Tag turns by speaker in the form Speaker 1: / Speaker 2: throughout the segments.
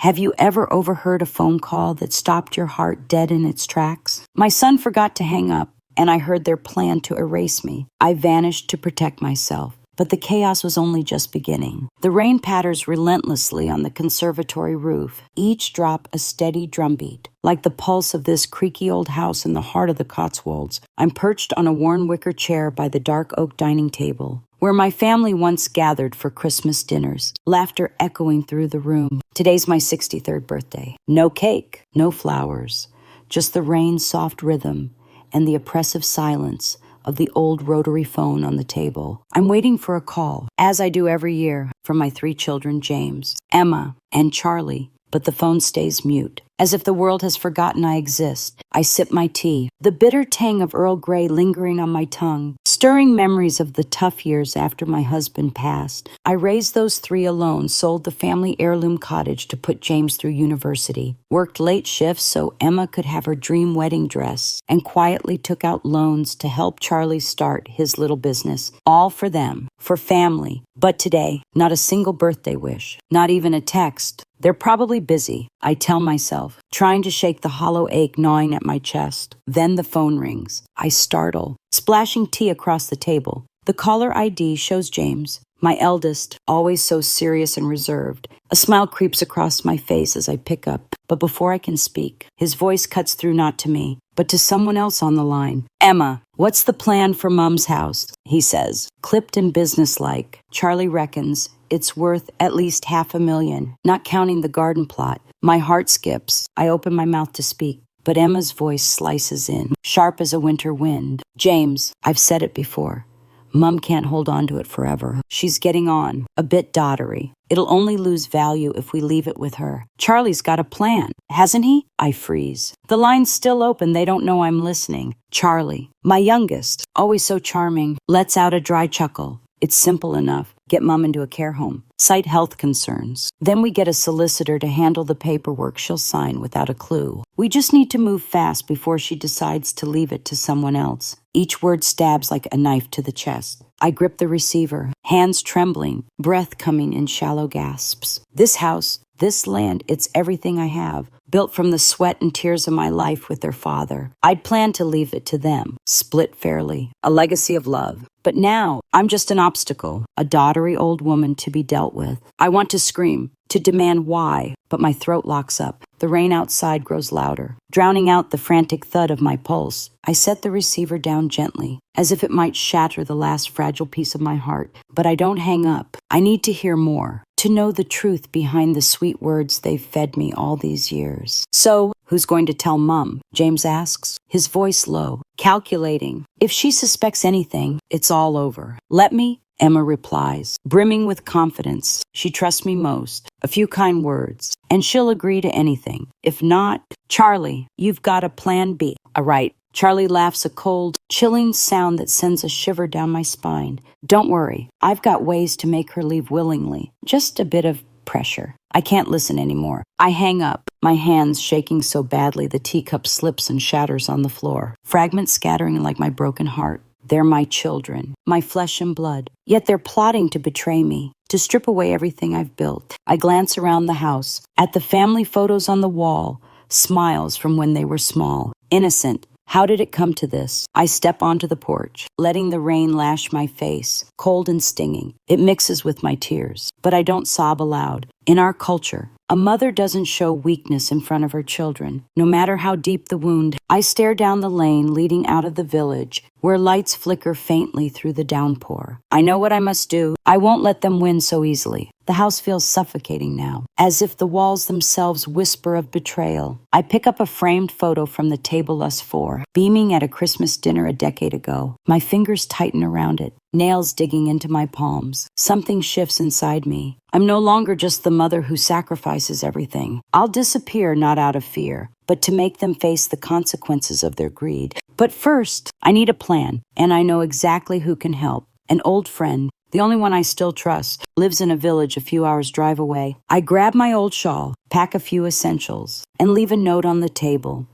Speaker 1: Have you ever overheard a phone call that stopped your heart dead in its tracks? My son forgot to hang up, and I heard their plan to erase me. I vanished to protect myself. But the chaos was only just beginning. The rain patters relentlessly on the conservatory roof, each drop a steady drumbeat. Like the pulse of this creaky old house in the heart of the Cotswolds, I'm perched on a worn wicker chair by the dark oak dining table, where my family once gathered for Christmas dinners, laughter echoing through the room. Today's my 63rd birthday. No cake, no flowers, just the rain's soft rhythm and the oppressive silence of the old rotary phone on the table. I'm waiting for a call, as I do every year, from my 3 children, James, Emma, and Charlie, but the phone stays mute, as if the world has forgotten I exist. I sip my tea, the bitter tang of Earl Grey lingering on my tongue, stirring memories of the tough years after my husband passed. I raised those 3 alone, sold the family heirloom cottage to put James through university, worked late shifts so Emma could have her dream wedding dress, and quietly took out loans to help Charlie start his little business. All for them, for family. But today, not a single birthday wish, not even a text. They're probably busy, I tell myself, trying to shake the hollow ache gnawing at my chest. Then the phone rings. I startle, splashing tea across the table. The caller ID shows James, my eldest, always so serious and reserved. A smile creeps across my face as I pick up, but before I can speak, his voice cuts through not to me, but to someone else on the line. Emma, what's the plan for Mom's house? He says, clipped and businesslike. Charlie reckons it's worth at least $500,000, not counting the garden plot. My heart skips. I open my mouth to speak, but Emma's voice slices in, sharp as a winter wind. James, I've said it before. Mom can't hold on to it forever. She's getting on, a bit dottery. It'll only lose value if we leave it with her. Charlie's got a plan, hasn't he? I freeze. The line's still open. They don't know I'm listening. Charlie, my youngest, always so charming, lets out a dry chuckle. It's simple enough. Get Mom into a care home. Cite health concerns. Then we get a solicitor to handle the paperwork she'll sign without a clue. We just need to move fast before she decides to leave it to someone else. Each word stabs like a knife to the chest. I grip the receiver, hands trembling, breath coming in shallow gasps. This house, this land, it's everything I have, built from the sweat and tears of my life with their father. I'd planned to leave it to them, split fairly, a legacy of love. But now, I'm just an obstacle, a dottery old woman to be dealt with. I want to scream, to demand why, but my throat locks up. The rain outside grows louder, drowning out the frantic thud of my pulse. I set the receiver down gently, as if it might shatter the last fragile piece of my heart. But I don't hang up. I need to hear more, to know the truth behind the sweet words they've fed me all these years. So, who's going to tell Mom? James asks, his voice low, calculating. If she suspects anything, it's all over. Let me, Emma replies, brimming with confidence. She trusts me most. A few kind words, and she'll agree to anything. If not, Charlie, you've got a plan B. All right. Charlie laughs, a cold, chilling sound that sends a shiver down my spine. Don't worry, I've got ways to make her leave willingly. Just a bit of pressure. I can't listen anymore. I hang up, my hands shaking so badly the teacup slips and shatters on the floor, fragments scattering like my broken heart. They're my children, my flesh and blood, yet they're plotting to betray me, to strip away everything I've built. I glance around the house, at the family photos on the wall, smiles from when they were small, innocent. How did it come to this? I step onto the porch, letting the rain lash my face, cold and stinging. It mixes with my tears, but I don't sob aloud. In our culture, a mother doesn't show weakness in front of her children, no matter how deep the wound. I stare down the lane leading out of the village, where lights flicker faintly through the downpour. I know what I must do. I won't let them win so easily. The house feels suffocating now, as if the walls themselves whisper of betrayal. I pick up a framed photo from the table us four, beaming at a Christmas dinner a decade ago. My fingers tighten around it, nails digging into my palms. Something shifts inside me. I'm no longer just the mother who sacrifices everything. I'll disappear not out of fear, but to make them face the consequences of their greed. But first, I need a plan, and I know exactly who can help. An old friend, the only one I still trust, lives in a village a few hours' drive away. I grab my old shawl, pack a few essentials, and leave a note on the table.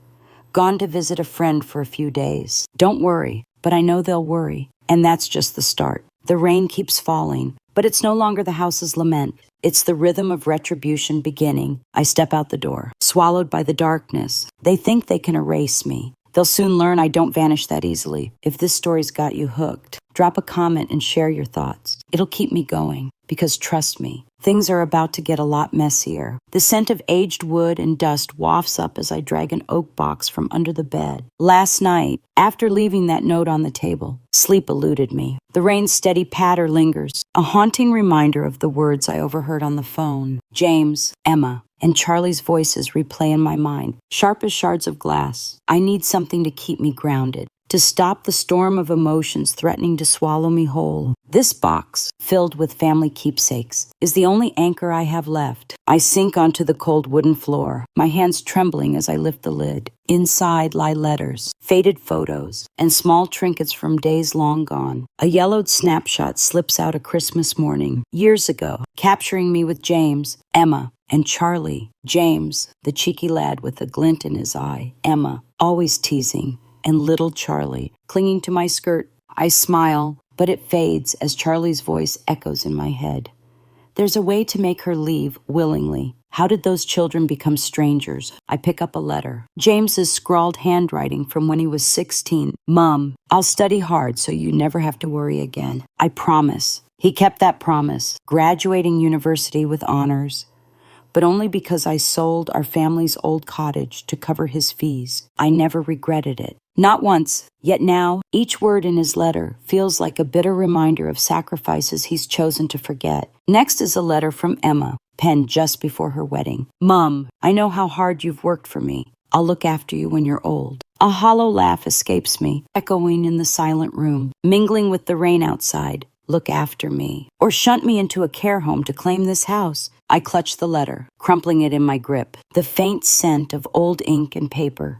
Speaker 1: Gone to visit a friend for a few days. Don't worry, but I know they'll worry, and that's just the start. The rain keeps falling, But it's no longer the house's lament. It's the rhythm of retribution beginning. I step out the door, swallowed by the darkness. They think they can erase me. They'll soon learn I don't vanish that easily. If this story's got you hooked, drop a comment and share your thoughts. It'll keep me going. Because trust me, things are about to get a lot messier. The scent of aged wood and dust wafts up as I drag an oak box from under the bed. Last night, after leaving that note on the table, sleep eluded me. The rain's steady patter lingers, a haunting reminder of the words I overheard on the phone. James, Emma, and Charlie's voices replay in my mind, sharp as shards of glass. I need something to keep me grounded, to stop the storm of emotions threatening to swallow me whole. This box, filled with family keepsakes, is the only anchor I have left. I sink onto the cold wooden floor, my hands trembling as I lift the lid. Inside lie letters, faded photos, and small trinkets from days long gone. A yellowed snapshot slips out a Christmas morning, years ago, capturing me with James, Emma, and Charlie. James, the cheeky lad with a glint in his eye. Emma, always teasing. And little Charlie, clinging to my skirt. I smile, but it fades as Charlie's voice echoes in my head. There's a way to make her leave willingly. How did those children become strangers? I pick up a letter. James's scrawled handwriting from when he was 16. Mom, I'll study hard so you never have to worry again. I promise. He kept that promise, graduating university with honors. But only because I sold our family's old cottage to cover his fees. I never regretted it. Not once, yet now, each word in his letter feels like a bitter reminder of sacrifices he's chosen to forget. Next is a letter from Emma, penned just before her wedding. Mom, I know how hard you've worked for me. I'll look after you when you're old. A hollow laugh escapes me, echoing in the silent room, mingling with the rain outside. Look after me, or shunt me into a care home to claim this house. I clutch the letter, crumpling it in my grip. The faint scent of old ink and paper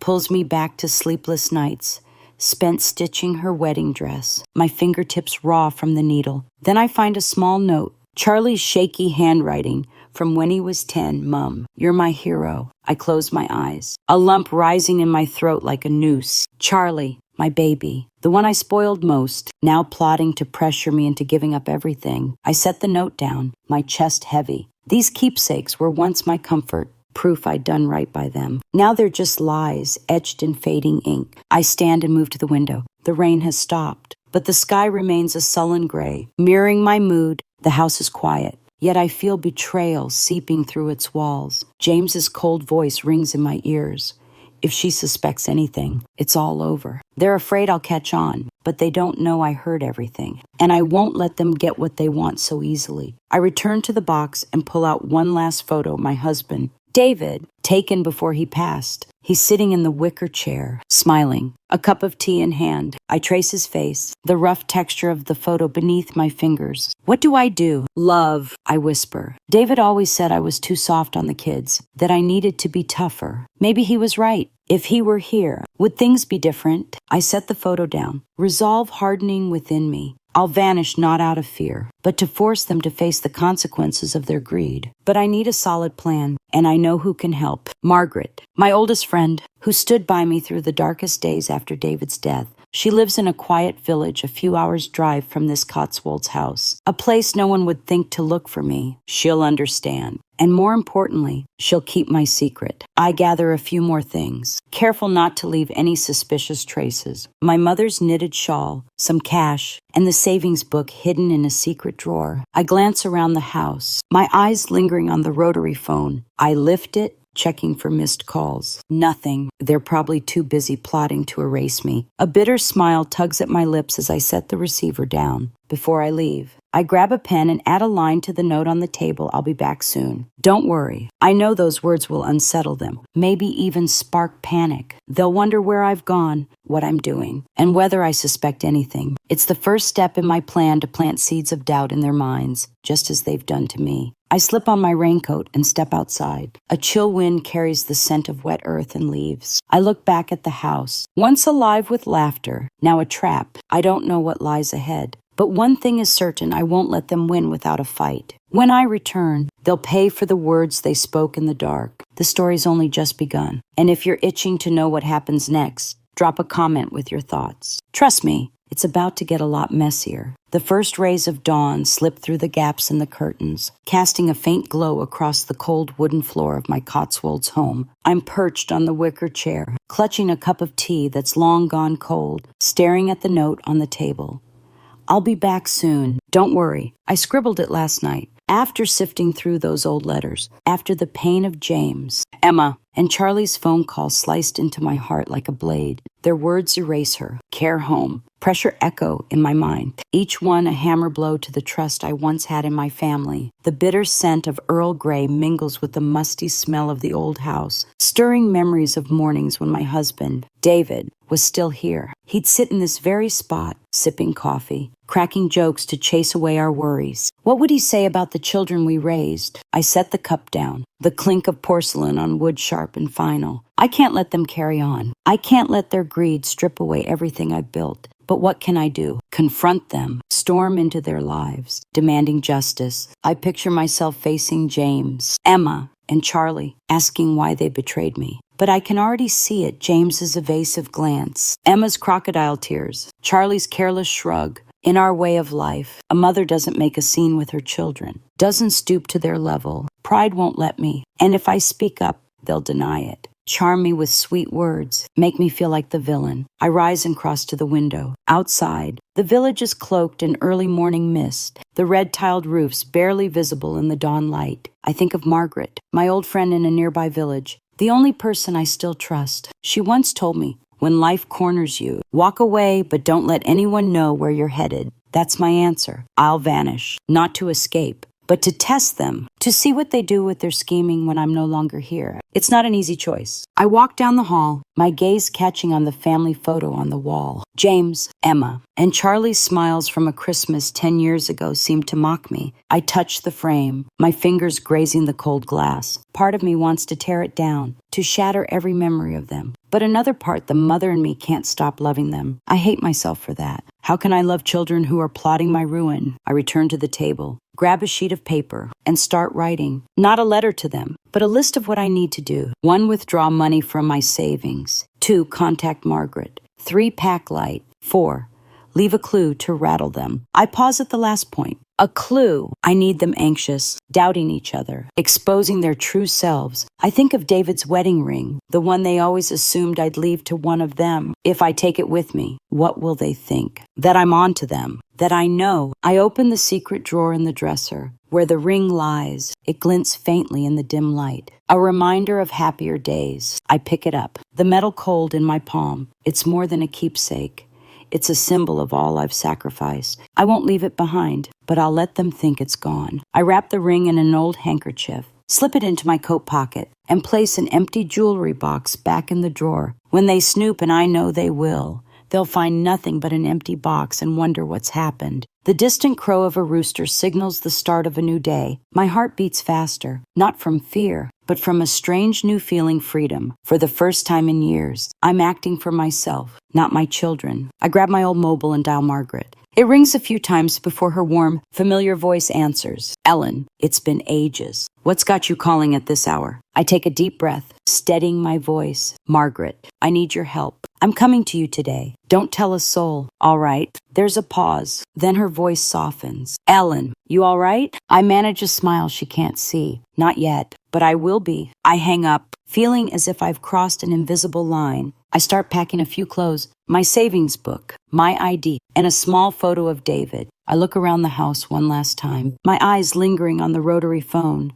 Speaker 1: pulls me back to sleepless nights, spent stitching her wedding dress, my fingertips raw from the needle. Then I find a small note, Charlie's shaky handwriting from when he was 10. Mom, you're my hero. I close my eyes, a lump rising in my throat like a noose. Charlie, my baby, the one I spoiled most, now plotting to pressure me into giving up everything. I set the note down, my chest heavy. These keepsakes were once my comfort, proof I'd done right by them. Now they're just lies, etched in fading ink. I stand and move to the window. The rain has stopped, but the sky remains a sullen gray. Mirroring my mood, the house is quiet. Yet I feel betrayal seeping through its walls. James's cold voice rings in my ears. If she suspects anything, it's all over. They're afraid I'll catch on, but they don't know I heard everything. And I won't let them get what they want so easily. I return to the box and pull out one last photo of my husband, David, taken before he passed. He's sitting in the wicker chair, smiling, a cup of tea in hand. I trace his face, the rough texture of the photo beneath my fingers. What do I do? Love, I whisper. David always said I was too soft on the kids, that I needed to be tougher. Maybe he was right. If he were here, would things be different? I set the photo down, resolve hardening within me. I'll vanish not out of fear, but to force them to face the consequences of their greed. But I need a solid plan, and I know who can help. Margaret, my oldest friend, who stood by me through the darkest days after David's death. She lives in a quiet village a few hours' drive from this Cotswolds house, a place no one would think to look for me. She'll understand. And more importantly, she'll keep my secret. I gather a few more things, careful not to leave any suspicious traces. My mother's knitted shawl, some cash, and the savings book hidden in a secret drawer. I glance around the house, my eyes lingering on the rotary phone. I lift it, checking for missed calls. Nothing. They're probably too busy plotting to erase me. A bitter smile tugs at my lips as I set the receiver down. Before I leave, I grab a pen and add a line to the note on the table. I'll be back soon. Don't worry. I know those words will unsettle them, maybe even spark panic. They'll wonder where I've gone, what I'm doing, and whether I suspect anything. It's the first step in my plan to plant seeds of doubt in their minds, just as they've done to me. I slip on my raincoat and step outside. A chill wind carries the scent of wet earth and leaves. I look back at the house, once alive with laughter, now a trap. I don't know what lies ahead. But one thing is certain, I won't let them win without a fight. When I return, they'll pay for the words they spoke in the dark. The story's only just begun. And if you're itching to know what happens next, drop a comment with your thoughts. Trust me, It's about to get a lot messier. The first rays of dawn slip through the gaps in the curtains, casting a faint glow across the cold wooden floor of my Cotswolds home. I'm perched on the wicker chair, clutching a cup of tea that's long gone cold, staring at the note on the table. I'll be back soon. Don't worry. I scribbled it last night. After sifting through those old letters, after the pain of James, Emma, and Charlie's phone call sliced into my heart like a blade. Their words erase her, care home, pressure echo in my mind, each one a hammer blow to the trust I once had in my family. The bitter scent of Earl Grey mingles with the musty smell of the old house, stirring memories of mornings when my husband, David, was still here. He'd sit in this very spot, sipping coffee, cracking jokes to chase away our worries. What would he say about the children we raised? I set the cup down, the clink of porcelain on wood sharp and final. I can't let them carry on. I can't let their greed strip away everything I've built. But what can I do? Confront them, storm into their lives, demanding justice. I picture myself facing James, Emma, and Charlie, asking why they betrayed me. But I can already see it, James's evasive glance, Emma's crocodile tears, Charlie's careless shrug. In our way of life, a mother doesn't make a scene with her children, doesn't stoop to their level. Pride won't let me, and if I speak up, they'll deny it. Charm me with sweet words, make me feel like the villain. I rise and cross to the window. Outside, the village is cloaked in early morning mist, the red-tiled roofs barely visible in the dawn light. I think of Margaret, my old friend in a nearby village, the only person I still trust. She once told me, when life corners you, walk away, but don't let anyone know where you're headed. That's my answer. I'll vanish, not to escape, but to test them, to see what they do with their scheming when I'm no longer here. It's not an easy choice. I walk down the hall, my gaze catching on the family photo on the wall. James, Emma, and Charlie's smiles from a Christmas 10 years ago seemed to mock me. I touch the frame, my fingers grazing the cold glass. Part of me wants to tear it down, to shatter every memory of them. But another part, the mother in me, can't stop loving them. I hate myself for that. How can I love children who are plotting my ruin? I return to the table, grab a sheet of paper, and start writing. Not a letter to them, but a list of what I need to do. 1, withdraw money from my savings. 2, contact Margaret. 3, pack light. 4, leave a clue to rattle them. I pause at the last point. A clue. I need them anxious, doubting each other, exposing their true selves. I think of David's wedding ring, the one they always assumed I'd leave to one of them. If I take it with me, what will they think? That I'm on to them, that I know. I open the secret drawer in the dresser, where the ring lies. It glints faintly in the dim light. A reminder of happier days. I pick it up, the metal cold in my palm. It's more than a keepsake. It's a symbol of all I've sacrificed. I won't leave it behind, but I'll let them think it's gone. I wrap the ring in an old handkerchief, slip it into my coat pocket, and place an empty jewelry box back in the drawer. When they snoop, and I know they will, they'll find nothing but an empty box and wonder what's happened. The distant crow of a rooster signals the start of a new day. My heart beats faster, not from fear, but from a strange new feeling freedom. For the first time in years, I'm acting for myself, not my children. I grab my old mobile and dial Margaret. It rings a few times before her warm, familiar voice answers. Ellen, it's been ages. What's got you calling at this hour? I take a deep breath, steadying my voice. Margaret, I need your help. I'm coming to you today. Don't tell a soul. All right. There's a pause. Then her voice softens. Ellen, you all right? I manage a smile she can't see. Not yet, but I will be. I hang up, feeling as if I've crossed an invisible line. I start packing a few clothes, my savings book, my ID, and a small photo of David. I look around the house one last time, my eyes lingering on the rotary phone,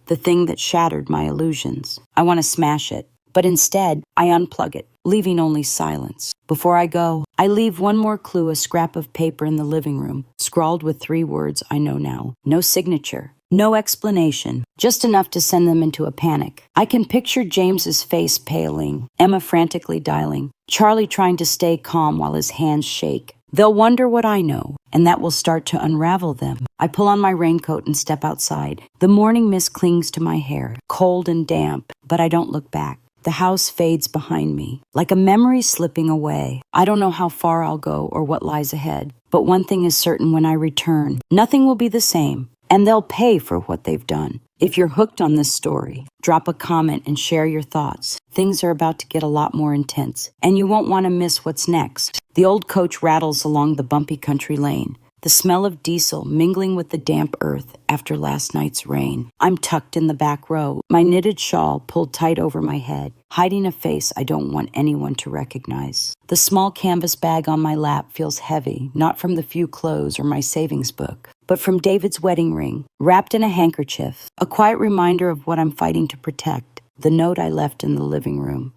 Speaker 1: the thing that shattered my illusions. I want to smash it, but instead, I unplug it, leaving only silence. Before I go, I leave one more clue, a scrap of paper in the living room, scrawled with 3 words I know now. No signature. No explanation, just enough to send them into a panic. I can picture James's face paling, Emma frantically dialing, Charlie trying to stay calm while his hands shake. They'll wonder what I know, and that will start to unravel them. I pull on my raincoat and step outside. The morning mist clings to my hair, cold and damp, but I don't look back. The house fades behind me, like a memory slipping away. I don't know how far I'll go or what lies ahead, but one thing is certain: when I return, nothing will be the same. And they'll pay for what they've done. If you're hooked on this story, drop a comment and share your thoughts. Things are about to get a lot more intense, and you won't want to miss what's next. The old coach rattles along the bumpy country lane, the smell of diesel mingling with the damp earth after last night's rain. I'm tucked in the back row, my knitted shawl pulled tight over my head, hiding a face I don't want anyone to recognize. The small canvas bag on my lap feels heavy, not from the few clothes or my savings book, but from David's wedding ring, wrapped in a handkerchief, a quiet reminder of what I'm fighting to protect, the note I left in the living room.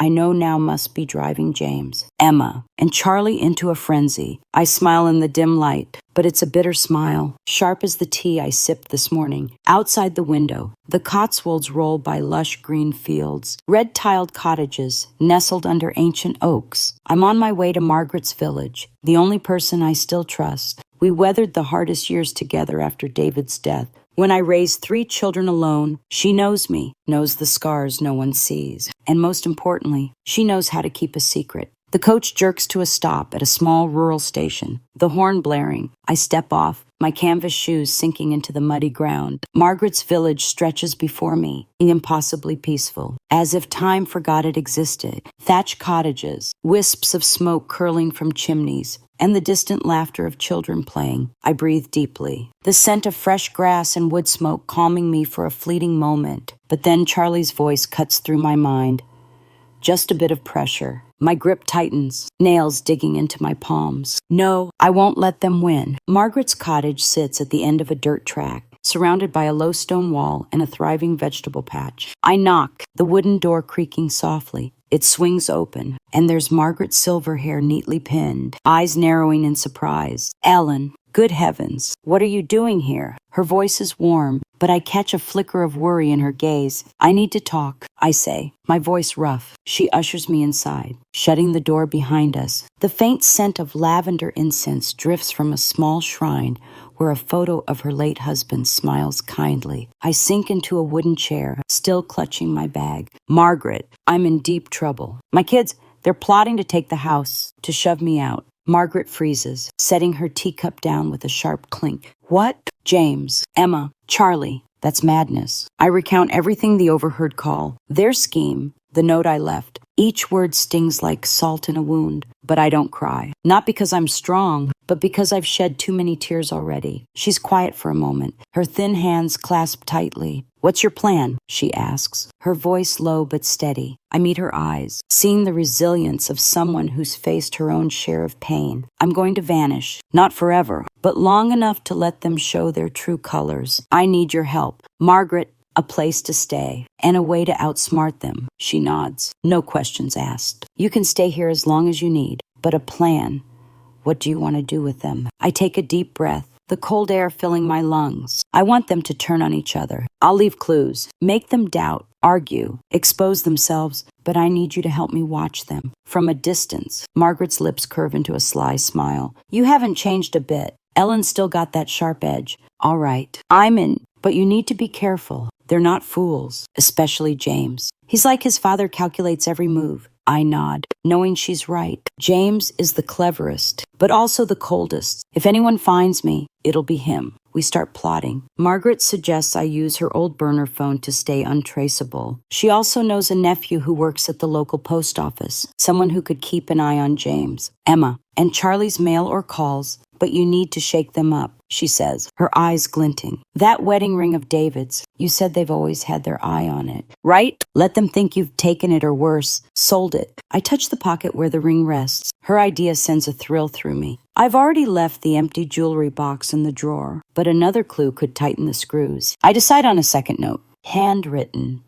Speaker 1: I know now must be driving James, Emma, and Charlie into a frenzy. I smile in the dim light, but it's a bitter smile, sharp as the tea I sipped this morning. Outside the window, the Cotswolds roll by lush green fields, red-tiled cottages nestled under ancient oaks. I'm on my way to Margaret's village, the only person I still trust. We weathered the hardest years together after David's death. When I raised 3 children alone, she knows me, knows the scars no one sees. And most importantly, she knows how to keep a secret. The coach jerks to a stop at a small rural station, the horn blaring. I step off, my canvas shoes sinking into the muddy ground. Margaret's village stretches before me, impossibly peaceful, as if time forgot it existed. Thatched cottages, wisps of smoke curling from chimneys, and the distant laughter of children playing. I breathe deeply, the scent of fresh grass and wood smoke calming me for a fleeting moment. But then Charlie's voice cuts through my mind. Just a bit of pressure. My grip tightens, nails digging into my palms. No, I won't let them win. Margaret's cottage sits at the end of a dirt track, surrounded by a low stone wall and a thriving vegetable patch. I knock, the wooden door creaking softly. It swings open, and there's Margaret's silver hair neatly pinned, eyes narrowing in surprise. Ellen, good heavens, what are you doing here? Her voice is warm, but I catch a flicker of worry in her gaze. I need to talk, I say, my voice rough. She ushers me inside, shutting the door behind us. The faint scent of lavender incense drifts from a small shrine where a photo of her late husband smiles kindly. I sink into a wooden chair, still clutching my bag. Margaret, I'm in deep trouble. My kids, they're plotting to take the house, to shove me out. Margaret freezes, setting her teacup down with a sharp clink. What? James, Emma, Charlie. That's madness. I recount everything the overheard call, their scheme, the note I left. Each word stings like salt in a wound, but I don't cry. Not because I'm strong, but because I've shed too many tears already. She's quiet for a moment, her thin hands clasped tightly. What's your plan? She asks, her voice low but steady. I meet her eyes, seeing the resilience of someone who's faced her own share of pain. I'm going to vanish, not forever, but long enough to let them show their true colors. I need your help. Margaret, a place to stay, and a way to outsmart them. She nods. No questions asked. You can stay here as long as you need, but a plan. What do you want to do with them? I take a deep breath, the cold air filling my lungs. I want them to turn on each other. I'll leave clues, make them doubt, argue, expose themselves, but I need you to help me watch them. From a distance, Margaret's lips curve into a sly smile. You haven't changed a bit. Ellen's still got that sharp edge. All right, I'm in, but you need to be careful. They're not fools, especially James. He's like his father, calculates every move. I nod, knowing she's right. James is the cleverest, but also the coldest. If anyone finds me, it'll be him. We start plotting. Margaret suggests I use her old burner phone to stay untraceable. She also knows a nephew who works at the local post office, someone who could keep an eye on James, Emma, and Charlie's mail or calls, but you need to shake them up, she says, her eyes glinting. That wedding ring of David's, you said they've always had their eye on it, right? Let them think you've taken it or worse, sold it. I touch the pocket where the ring rests. Her idea sends a thrill through me. I've already left the empty jewelry box in the drawer, but another clue could tighten the screws. I decide on a second note. Handwritten.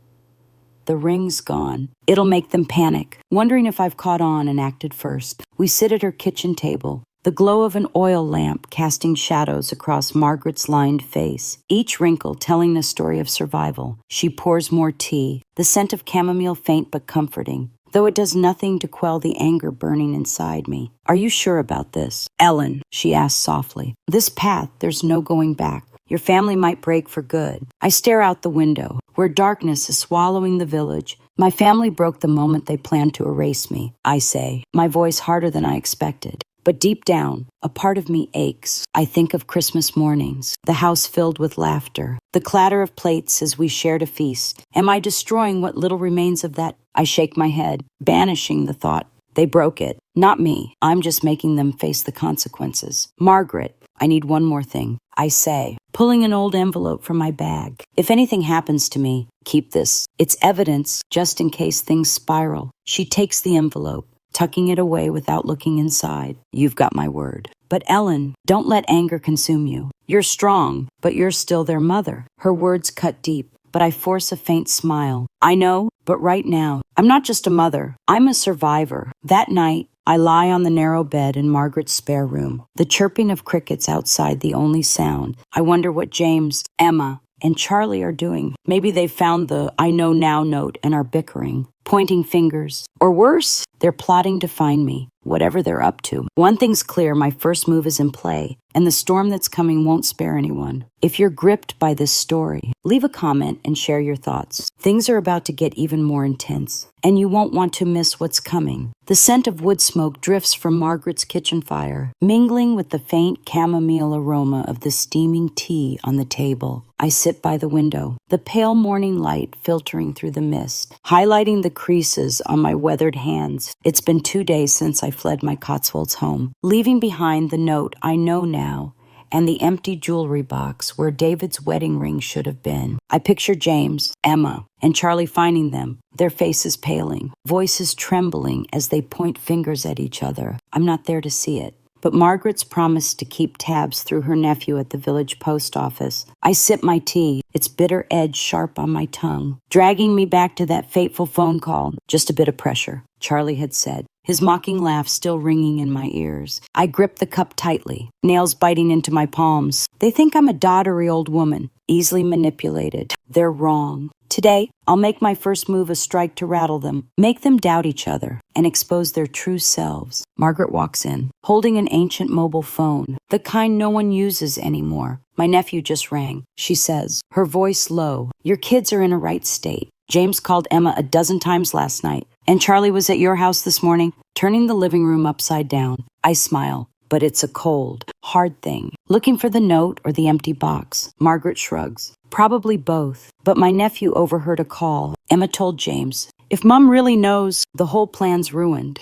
Speaker 1: The ring's gone. It'll make them panic, wondering if I've caught on and acted first. We sit at her kitchen table, the glow of an oil lamp casting shadows across Margaret's lined face, each wrinkle telling the story of survival. She pours more tea, the scent of chamomile faint but comforting, though it does nothing to quell the anger burning inside me. Are you sure about this? Ellen, she asks softly. This path, there's no going back. Your family might break for good. I stare out the window, where darkness is swallowing the village. My family broke the moment they planned to erase me, I say, my voice harder than I expected. But deep down, a part of me aches. I think of Christmas mornings, the house filled with laughter, the clatter of plates as we shared a feast. Am I destroying what little remains of that? I shake my head, banishing the thought. They broke it. Not me. I'm just making them face the consequences. Margaret, I need one more thing. I say, pulling an old envelope from my bag. If anything happens to me, keep this. It's evidence, just in case things spiral. She takes the envelope, tucking it away without looking inside. You've got my word. But Ellen, don't let anger consume you. You're strong, but you're still their mother. Her words cut deep, but I force a faint smile. I know, but right now, I'm not just a mother. I'm a survivor. That night, I lie on the narrow bed in Margaret's spare room, the chirping of crickets outside the only sound. I wonder what James, Emma, and Charlie are doing. Maybe they've found the I know now note and are bickering, pointing fingers. Or worse, they're plotting to find me, whatever they're up to. One thing's clear, my first move is in play, and the storm that's coming won't spare anyone. If you're gripped by this story, leave a comment and share your thoughts. Things are about to get even more intense, and you won't want to miss what's coming. The scent of wood smoke drifts from Margaret's kitchen fire, mingling with the faint chamomile aroma of the steaming tea on the table. I sit by the window, the pale morning light filtering through the mist, highlighting the creases on my weathered hands. It's been 2 days since I fled my Cotswolds home, leaving behind the note I know now and the empty jewelry box where David's wedding ring should have been. I picture James, Emma, and Charlie finding them, their faces paling, voices trembling as they point fingers at each other. I'm not there to see it. But Margaret's promised to keep tabs through her nephew at the village post office. I sip my tea, its bitter edge sharp on my tongue, dragging me back to that fateful phone call. Just a bit of pressure, Charlie had said, his mocking laugh still ringing in my ears. I grip the cup tightly, nails biting into my palms. They think I'm a doddery old woman, easily manipulated. They're wrong. Today, I'll make my first move a strike to rattle them, make them doubt each other, and expose their true selves. Margaret walks in, holding an ancient mobile phone, the kind no one uses anymore. My nephew just rang, she says, her voice low. Your kids are in a right state. James called Emma a dozen times last night, and Charlie was at your house this morning, turning the living room upside down. I smile. But it's a cold, hard thing. Looking for the note or the empty box. Margaret shrugs. Probably both. But my nephew overheard a call. Emma told James, if Mom really knows, the whole plan's ruined.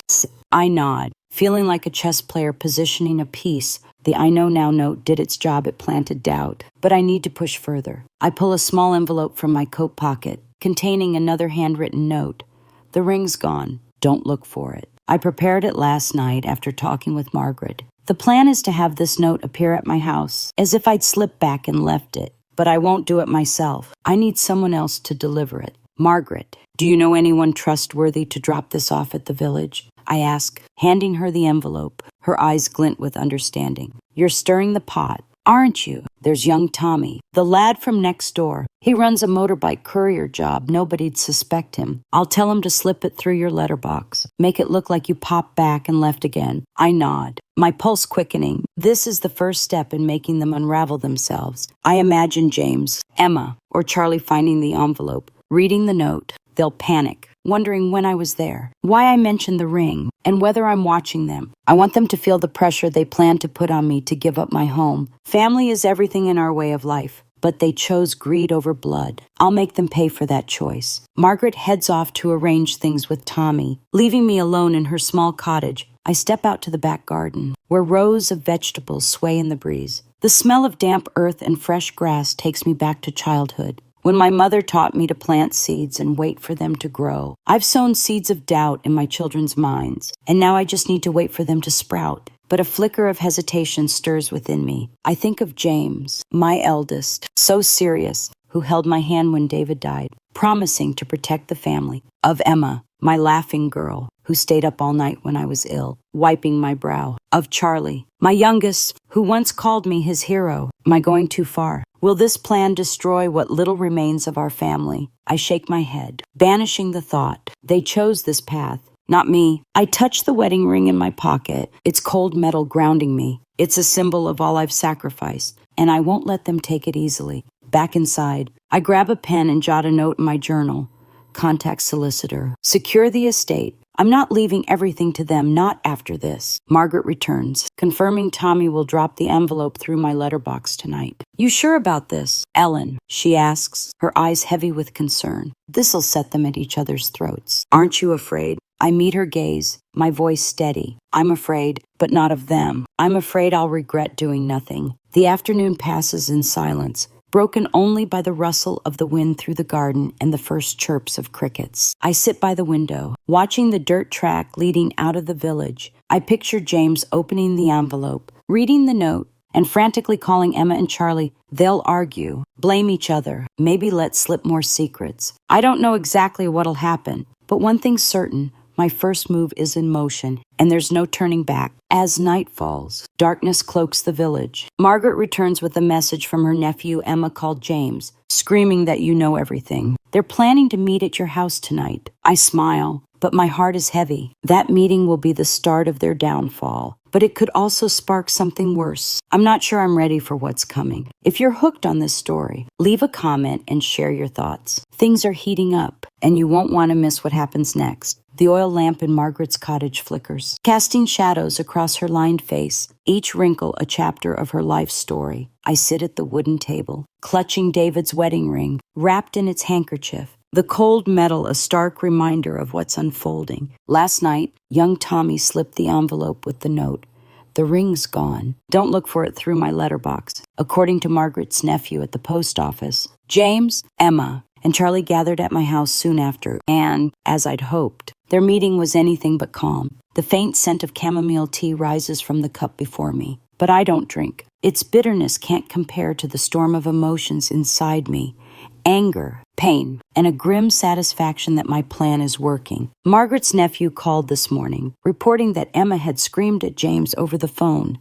Speaker 1: I nod, feeling like a chess player positioning a piece. The I know now note did its job. It planted doubt. But I need to push further. I pull a small envelope from my coat pocket, containing another handwritten note. The ring's gone. Don't look for it. I prepared it last night after talking with Margaret. The plan is to have this note appear at my house, as if I'd slipped back and left it. But I won't do it myself. I need someone else to deliver it. Margaret, do you know anyone trustworthy to drop this off at the village? I ask, handing her the envelope. Her eyes glint with understanding. You're stirring the pot, aren't you? There's young Tommy, the lad from next door. He runs a motorbike courier job. Nobody'd suspect him. I'll tell him to slip it through your letterbox. Make it look like you popped back and left again. I nod, my pulse quickening. This is the first step in making them unravel themselves. I imagine James, Emma, or Charlie finding the envelope, reading the note. They'll panic, wondering when I was there, why I mentioned the ring, and whether I'm watching them. I want them to feel the pressure they plan to put on me to give up my home. Family is everything in our way of life, but they chose greed over blood. I'll make them pay for that choice. Margaret heads off to arrange things with Tommy, leaving me alone in her small cottage. I step out to the back garden, where rows of vegetables sway in the breeze. The smell of damp earth and fresh grass takes me back to childhood, when my mother taught me to plant seeds and wait for them to grow. I've sown seeds of doubt in my children's minds, and now I just need to wait for them to sprout. But a flicker of hesitation stirs within me. I think of James, my eldest, so serious, who held my hand when David died, promising to protect the family. Of Emma, my laughing girl, who stayed up all night when I was ill, wiping my brow. Of Charlie, my youngest, who once called me his hero. Am I going too far? Will this plan destroy what little remains of our family? I shake my head, banishing the thought. They chose this path, not me. I touch the wedding ring in my pocket, its cold metal grounding me. It's a symbol of all I've sacrificed, and I won't let them take it easily. Back inside, I grab a pen and jot a note in my journal. Contact solicitor. Secure the estate. I'm not leaving everything to them, not after this. Margaret returns, confirming Tommy will drop the envelope through my letterbox tonight. You sure about this? Ellen, she asks, her eyes heavy with concern. This'll set them at each other's throats. Aren't you afraid? I meet her gaze, my voice steady. I'm afraid, but not of them. I'm afraid I'll regret doing nothing. The afternoon passes in silence, broken only by the rustle of the wind through the garden and the first chirps of crickets. I sit by the window, watching the dirt track leading out of the village. I picture James opening the envelope, reading the note, and frantically calling Emma and Charlie. They'll argue, blame each other, maybe let slip more secrets. I don't know exactly what'll happen, but one thing's certain. My first move is in motion, and there's no turning back. As night falls, darkness cloaks the village. Margaret returns with a message from her nephew Emma called James, screaming that you know everything. They're planning to meet at your house tonight. I smile, but my heart is heavy. That meeting will be the start of their downfall, but it could also spark something worse. I'm not sure I'm ready for what's coming. If you're hooked on this story, leave a comment and share your thoughts. Things are heating up, and you won't want to miss what happens next. The oil lamp in Margaret's cottage flickers, casting shadows across her lined face, each wrinkle a chapter of her life story. I sit at the wooden table, clutching David's wedding ring, wrapped in its handkerchief. The cold metal a stark reminder of what's unfolding. Last night, young Tommy slipped the envelope with the note. The ring's gone. Don't look for it through my letterbox. According to Margaret's nephew at the post office, James, Emma, and Charlie gathered at my house soon after, and, as I'd hoped, their meeting was anything but calm. The faint scent of chamomile tea rises from the cup before me, but I don't drink. Its bitterness can't compare to the storm of emotions inside me. Anger, pain, and a grim satisfaction that my plan is working. Margaret's nephew called this morning, reporting that Emma had screamed at James over the phone.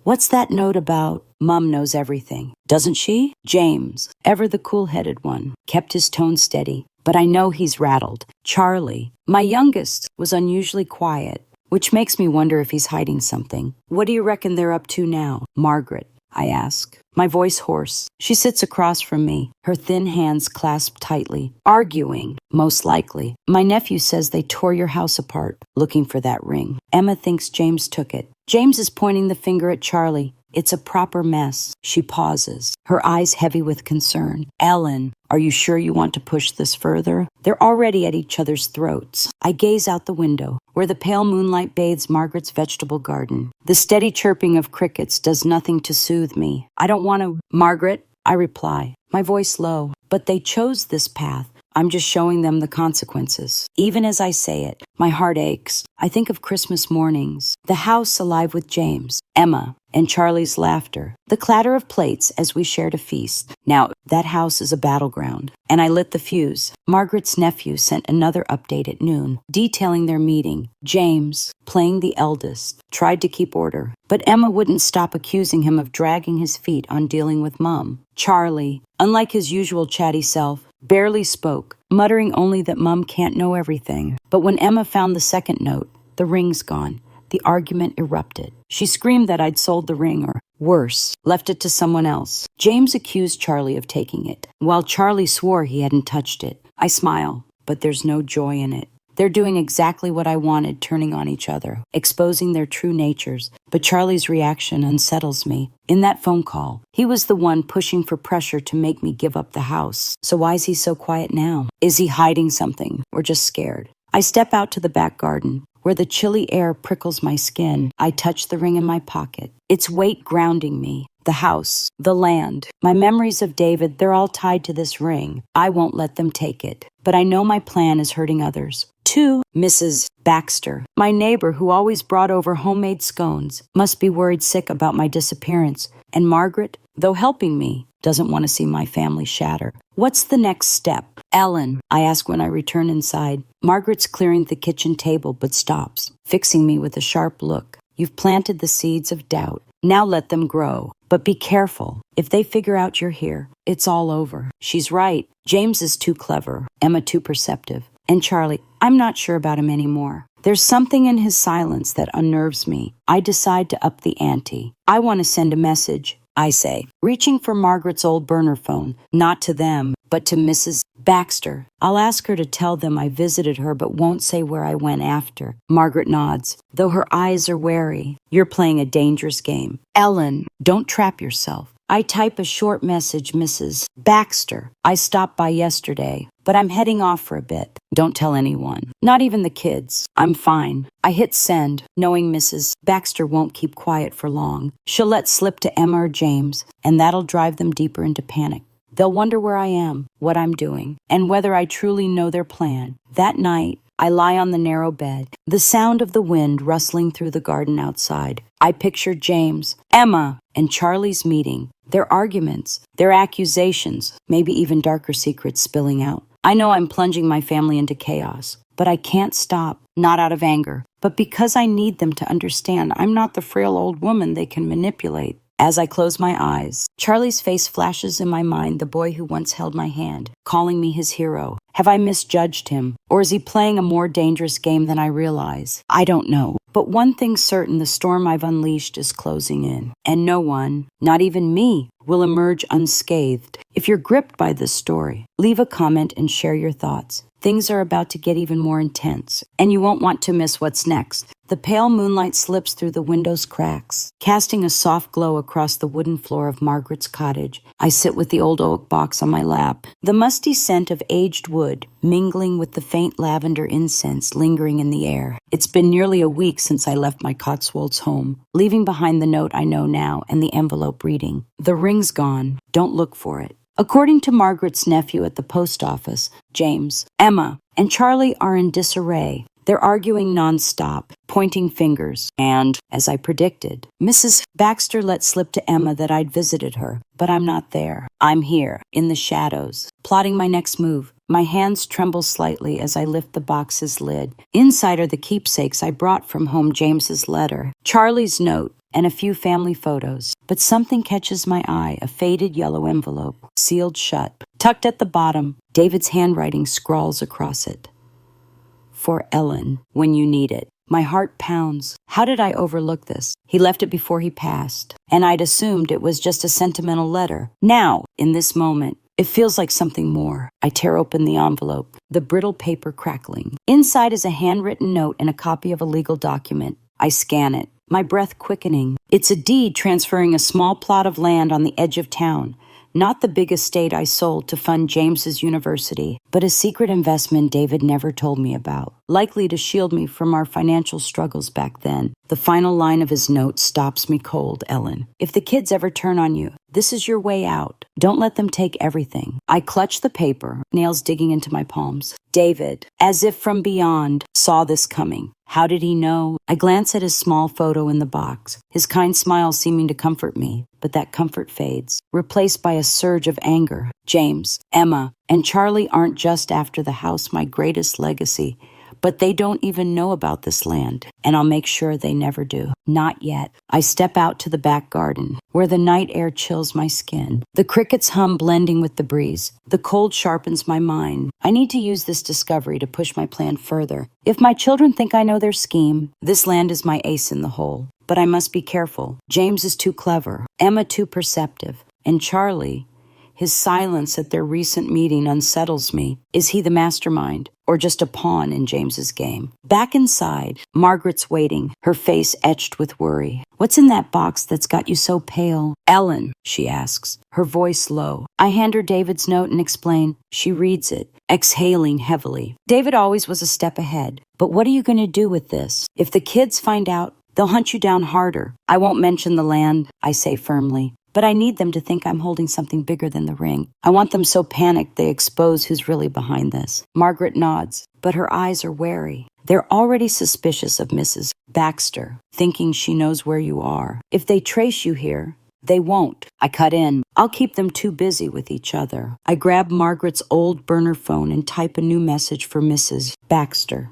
Speaker 1: What's that note about? Mum knows everything. Doesn't she? James, ever the cool-headed one, kept his tone steady. But I know he's rattled. Charlie, my youngest, was unusually quiet, which makes me wonder if he's hiding something. What do you reckon they're up to now? Margaret, I ask, my voice hoarse. She sits across from me, her thin hands clasped tightly. Arguing, most likely. My nephew says they tore your house apart, looking for that ring. Emma thinks James took it. James is pointing the finger at Charlie. It's a proper mess. She pauses, her eyes heavy with concern. Ellen, are you sure you want to push this further? They're already at each other's throats. I gaze out the window, where the pale moonlight bathes Margaret's vegetable garden. The steady chirping of crickets does nothing to soothe me. I don't want to. Margaret, I reply, my voice low. But they chose this path. I'm just showing them the consequences. Even as I say it, my heart aches. I think of Christmas mornings, the house alive with James, Emma, and Charlie's laughter, the clatter of plates as we shared a feast. Now, that house is a battleground, and I lit the fuse. Margaret's nephew sent another update at noon, detailing their meeting. James, playing the eldest, tried to keep order, but Emma wouldn't stop accusing him of dragging his feet on dealing with Mum. Charlie, unlike his usual chatty self, barely spoke, muttering only that Mum can't know everything. But when Emma found the second note, the ring's gone. The argument erupted. She screamed that I'd sold the ring, or worse, left it to someone else. James accused Charlie of taking it, while Charlie swore he hadn't touched it. I smile, but there's no joy in it. They're doing exactly what I wanted, turning on each other, exposing their true natures. But Charlie's reaction unsettles me. In that phone call, he was the one pushing for pressure to make me give up the house. So why is he so quiet now? Is he hiding something, or just scared? I step out to the back garden, where the chilly air prickles my skin. I touch the ring in my pocket, its weight grounding me. The house, the land, my memories of David, they're all tied to this ring. I won't let them take it. But I know my plan is hurting others. Two, Mrs. Baxter, my neighbor who always brought over homemade scones, must be worried sick about my disappearance. And Margaret, though helping me, doesn't want to see my family shatter. What's the next step? Ellen, I ask when I return inside. Margaret's clearing the kitchen table but stops, fixing me with a sharp look. You've planted the seeds of doubt. Now let them grow. But be careful. If they figure out you're here, it's all over. She's right. James is too clever. Emma too perceptive. And Charlie, I'm not sure about him anymore. There's something in his silence that unnerves me. I decide to up the ante. I want to send a message, I say, reaching for Margaret's old burner phone. Not to them, but to Mrs. Baxter. I'll ask her to tell them I visited her but won't say where I went after. Margaret nods, though her eyes are wary. You're playing a dangerous game. Ellen, don't trap yourself. I type a short message, Mrs. Baxter. I stopped by yesterday, but I'm heading off for a bit. Don't tell anyone. Not even the kids. I'm fine. I hit send, knowing Mrs. Baxter won't keep quiet for long. She'll let slip to Emma or James, and that'll drive them deeper into panic. They'll wonder where I am, what I'm doing, and whether I truly know their plan. That night, I lie on the narrow bed, the sound of the wind rustling through the garden outside. I picture James, Emma, and Charlie's meeting, their arguments, their accusations, maybe even darker secrets spilling out. I know I'm plunging my family into chaos, but I can't stop, not out of anger, but because I need them to understand I'm not the frail old woman they can manipulate. As I close my eyes, Charlie's face flashes in my mind, the boy who once held my hand, calling me his hero. Have I misjudged him, or is he playing a more dangerous game than I realize? I don't know. But one thing's certain, the storm I've unleashed is closing in, and no one, not even me, will emerge unscathed. If you're gripped by this story, leave a comment and share your thoughts. Things are about to get even more intense, and you won't want to miss what's next. The pale moonlight slips through the window's cracks, casting a soft glow across the wooden floor of Margaret's cottage. I sit with the old oak box on my lap, the musty scent of aged wood mingling with the faint lavender incense lingering in the air. It's been nearly a week since I left my Cotswolds home, leaving behind the note I know now and the envelope reading, "The ring's gone. Don't look for it." According to Margaret's nephew at the post office, James, Emma, and Charlie are in disarray. They're arguing nonstop, pointing fingers, and, as I predicted, Mrs. Baxter let slip to Emma that I'd visited her, but I'm not there. I'm here, in the shadows, plotting my next move. My hands tremble slightly as I lift the box's lid. Inside are the keepsakes I brought from home, James's letter, Charlie's note, and a few family photos. But something catches my eye, a faded yellow envelope, sealed shut. Tucked at the bottom, David's handwriting scrawls across it. For Ellen, when you need it. My heart pounds. How did I overlook this? He left it before he passed, and I'd assumed it was just a sentimental letter. Now, in this moment, it feels like something more. I tear open the envelope, the brittle paper crackling. Inside is a handwritten note and a copy of a legal document. I scan it, my breath quickening. It's a deed transferring a small plot of land on the edge of town. Not the big estate I sold to fund James's university, but a secret investment David never told me about, likely to shield me from our financial struggles back then. The final line of his note stops me cold, Ellen. If the kids ever turn on you, this is your way out. Don't let them take everything. I clutch the paper, nails digging into my palms. David, as if from beyond, saw this coming. How did he know? I glance at his small photo in the box, his kind smile seeming to comfort me, but that comfort fades, replaced by a surge of anger. James, Emma, and Charlie aren't just after the house, my greatest legacy, but they don't even know about this land, and I'll make sure they never do. Not yet. I step out to the back garden, where the night air chills my skin. The crickets hum blending with the breeze. The cold sharpens my mind. I need to use this discovery to push my plan further. If my children think I know their scheme, this land is my ace in the hole. But I must be careful. James is too clever, Emma too perceptive, and Charlie, his silence at their recent meeting unsettles me. Is he the mastermind, or just a pawn in James's game? Back inside, Margaret's waiting, her face etched with worry. What's in that box that's got you so pale? Ellen, she asks, her voice low. I hand her David's note and explain. She reads it, exhaling heavily. David always was a step ahead. But what are you going to do with this? If the kids find out, they'll hunt you down harder. I won't mention the land, I say firmly. But I need them to think I'm holding something bigger than the ring. I want them so panicked they expose who's really behind this. Margaret nods, but her eyes are wary. They're already suspicious of Mrs. Baxter, thinking she knows where you are. If they trace you here, they won't. I cut in. I'll keep them too busy with each other. I grab Margaret's old burner phone and type a new message for Mrs. Baxter.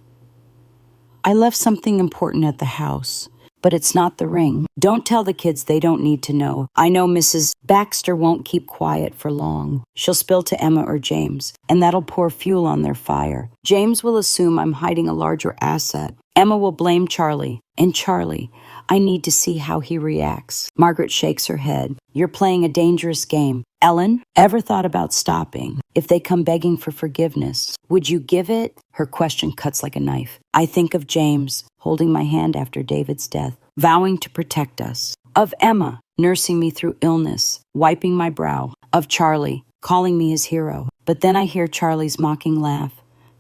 Speaker 1: I left something important at the house. But it's not the ring. Don't tell the kids, they don't need to know. I know Mrs. Baxter won't keep quiet for long. She'll spill to Emma or James, and that'll pour fuel on their fire. James will assume I'm hiding a larger asset. Emma will blame Charlie. And Charlie, I need to see how he reacts. Margaret shakes her head. You're playing a dangerous game. Ellen, ever thought about stopping? If they come begging for forgiveness, would you give it? Her question cuts like a knife. I think of James, holding my hand after David's death, vowing to protect us. Of Emma, nursing me through illness, wiping my brow. Of Charlie, calling me his hero. But then I hear Charlie's mocking laugh.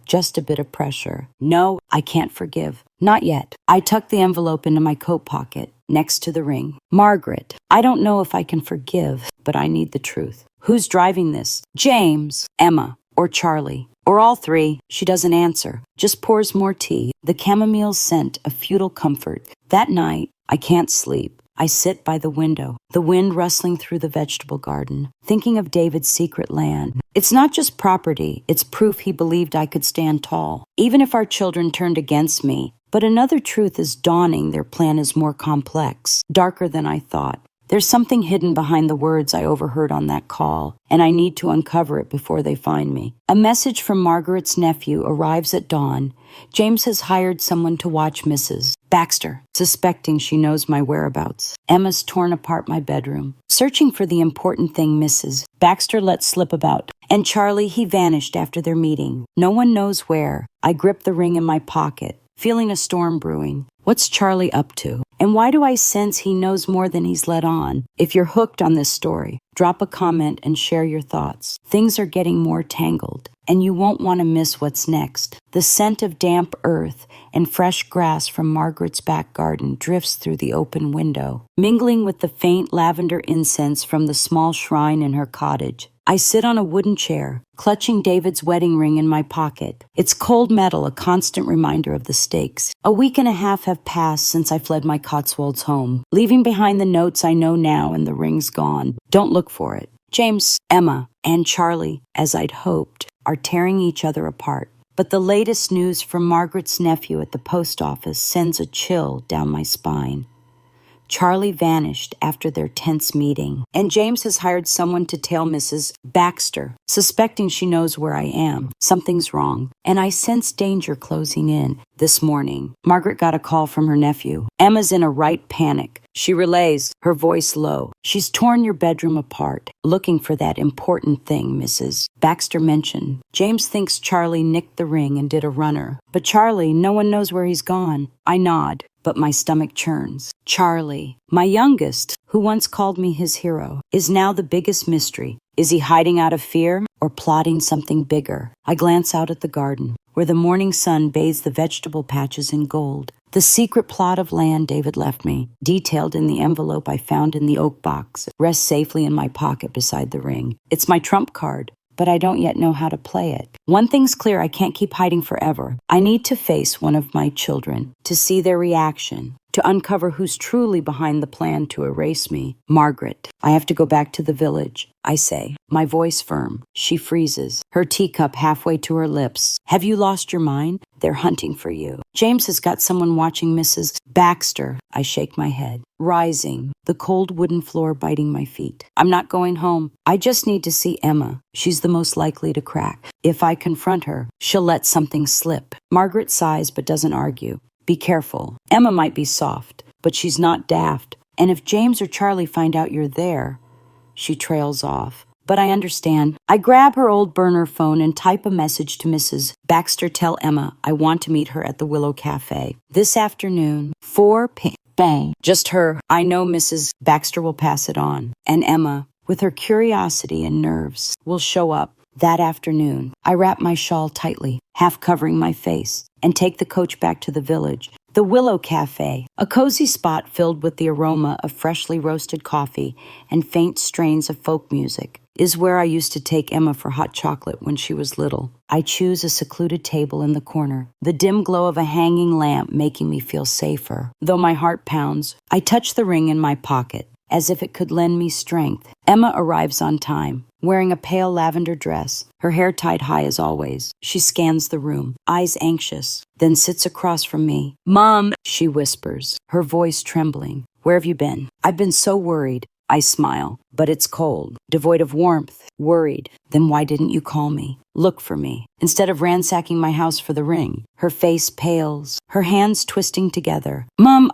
Speaker 1: Just a bit of pressure. No, I can't forgive. Not yet. I tuck the envelope into my coat pocket, next to the ring. Margaret, I don't know if I can forgive, but I need the truth. Who's driving this? James, Emma, or Charlie? Or all three? She doesn't answer, just pours more tea, the chamomile scent of futile comfort. That night, I can't sleep. I sit by the window, the wind rustling through the vegetable garden, thinking of David's secret land. It's not just property, it's proof he believed I could stand tall, even if our children turned against me. But another truth is dawning. Their plan is more complex, darker than I thought. There's something hidden behind the words I overheard on that call, and I need to uncover it before they find me. A message from Margaret's nephew arrives at dawn. James has hired someone to watch Mrs. Baxter, suspecting she knows my whereabouts. Emma's torn apart my bedroom, searching for the important thing Mrs. Baxter let slip about. And Charlie, he vanished after their meeting. No one knows where. I grip the ring in my pocket, feeling a storm brewing. What's Charlie up to? And why do I sense he knows more than he's let on? If you're hooked on this story, drop a comment and share your thoughts. Things are getting more tangled, and you won't want to miss what's next. The scent of damp earth and fresh grass from Margaret's back garden drifts through the open window, mingling with the faint lavender incense from the small shrine in her cottage. I sit on a wooden chair, clutching David's wedding ring in my pocket. It's cold metal, a constant reminder of the stakes. A week and a half have passed since I fled my Cotswolds home, leaving behind the notes I know now, and the ring's gone. Don't look for it. James, Emma, and Charlie, as I'd hoped, are tearing each other apart. But the latest news from Margaret's nephew at the post office sends a chill down my spine. Charlie vanished after their tense meeting, and James has hired someone to tail Mrs. Baxter, suspecting she knows where I am. Something's wrong, and I sense danger closing in. This morning, Margaret got a call from her nephew. Emma's in a right panic. She relays, her voice low. She's torn your bedroom apart, looking for that important thing Mrs. Baxter mentioned. James thinks Charlie nicked the ring and did a runner. But Charlie, no one knows where he's gone. I nod, but my stomach churns. Charlie, my youngest, who once called me his hero, is now the biggest mystery. Is he hiding out of fear or plotting something bigger? I glance out at the garden, where the morning sun bathes the vegetable patches in gold. The secret plot of land David left me, detailed in the envelope I found in the oak box, rests safely in my pocket beside the ring. It's my trump card, but I don't yet know how to play it. One thing's clear, I can't keep hiding forever. I need to face one of my children, to see their reaction, to uncover who's truly behind the plan to erase me. Margaret, I have to go back to the village, I say, my voice firm. She freezes, her teacup halfway to her lips. Have you lost your mind? They're hunting for you. James has got someone watching Mrs. Baxter. I shake my head, rising, the cold wooden floor biting my feet. I'm not going home. I just need to see Emma. She's the most likely to crack. If I confront her, she'll let something slip. Margaret sighs but doesn't argue. Be careful. Emma might be soft, but she's not daft. And if James or Charlie find out you're there, she trails off. But I understand. I grab her old burner phone and type a message to Mrs. Baxter. Tell Emma I want to meet her at the Willow Cafe this afternoon, 4 p.m. Bang. Just her. I know Mrs. Baxter will pass it on. And Emma, with her curiosity and nerves, will show up that afternoon. I wrap my shawl tightly, half covering my face, and take the coach back to the village. The Willow Cafe, a cozy spot filled with the aroma of freshly roasted coffee and faint strains of folk music, is where I used to take Emma for hot chocolate when she was little. I choose a secluded table in the corner, the dim glow of a hanging lamp making me feel safer. Though my heart pounds, I touch the ring in my pocket, as if it could lend me strength. Emma arrives on time, wearing a pale lavender dress, her hair tied high as always. She scans the room, eyes anxious, then sits across from me. Mom, she whispers, her voice trembling. Where have you been? I've been so worried. I smile, but it's cold, devoid of warmth, worried. Then why didn't you call me? Look for me. Instead of ransacking my house for the ring. Her face pales, her hands twisting together. Mom,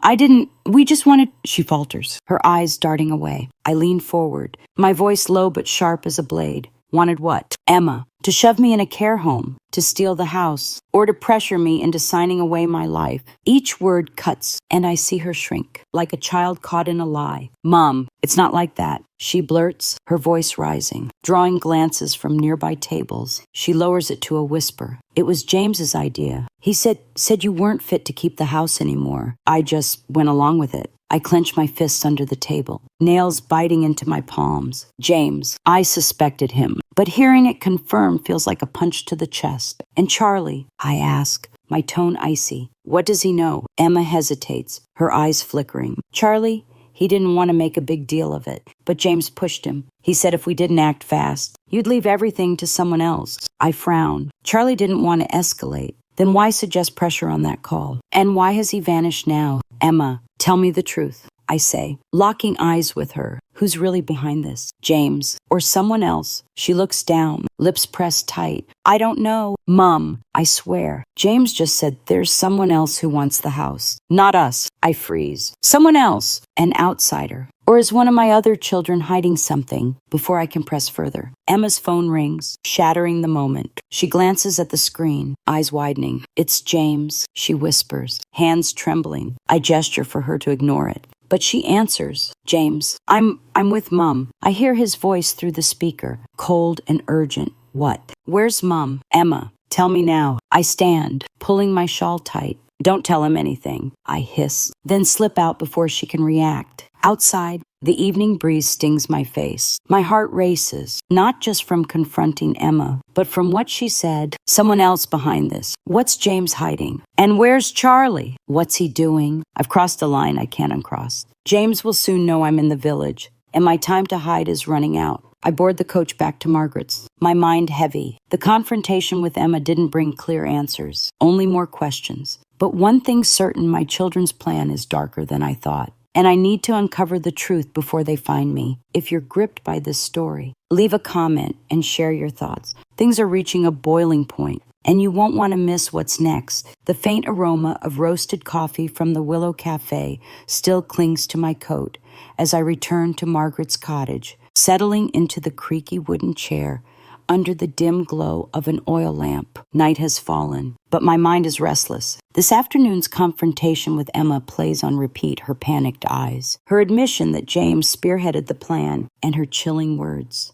Speaker 1: we just wanted, she falters, her eyes darting away. I lean forward, my voice low but sharp as a blade. Wanted what? Emma. To shove me in a care home, to steal the house, or to pressure me into signing away my life. Each word cuts, and I see her shrink, like a child caught in a lie. Mom, it's not like that. She blurts, her voice rising, drawing glances from nearby tables. She lowers it to a whisper. It was James's idea. He said you weren't fit to keep the house anymore. I just went along with it. I clench my fists under the table, nails biting into my palms. James, I suspected him, but hearing it confirmed feels like a punch to the chest. And Charlie, I ask, my tone icy. What does he know? Emma hesitates, her eyes flickering. Charlie, he didn't want to make a big deal of it, but James pushed him. He said if we didn't act fast, you'd leave everything to someone else. I frown. Charlie didn't want to escalate. Then why suggest pressure on that call? And why has he vanished now? Emma, tell me the truth, I say, locking eyes with her. Who's really behind this? James, or someone else? She looks down, lips pressed tight. I don't know. Mom, I swear. James just said there's someone else who wants the house. Not us. I freeze. Someone else. An outsider. Or is one of my other children hiding something? Before I can press further, Emma's phone rings, shattering the moment. She glances at the screen, eyes widening. It's James, she whispers, hands trembling. I gesture for her to ignore it. But she answers, James, I'm with Mom. I hear his voice through the speaker, cold and urgent. What? Where's Mom? Emma, tell me now. I stand, pulling my shawl tight. Don't tell him anything, I hiss, then slip out before she can react. Outside, the evening breeze stings my face. My heart races, not just from confronting Emma, but from what she said. Someone else behind this. What's James hiding? And where's Charlie? What's he doing? I've crossed a line I can't uncross. James will soon know I'm in the village, and my time to hide is running out. I board the coach back to Margaret's, my mind heavy. The confrontation with Emma didn't bring clear answers, only more questions. But one thing's certain, my children's plan is darker than I thought. And I need to uncover the truth before they find me. If you're gripped by this story, leave a comment and share your thoughts. Things are reaching a boiling point, and you won't want to miss what's next. The faint aroma of roasted coffee from the Willow Cafe still clings to my coat as I return to Margaret's cottage, settling into the creaky wooden chair under the dim glow of an oil lamp. Night has fallen, but my mind is restless. This afternoon's confrontation with Emma plays on repeat, her panicked eyes, her admission that James spearheaded the plan, and her chilling words.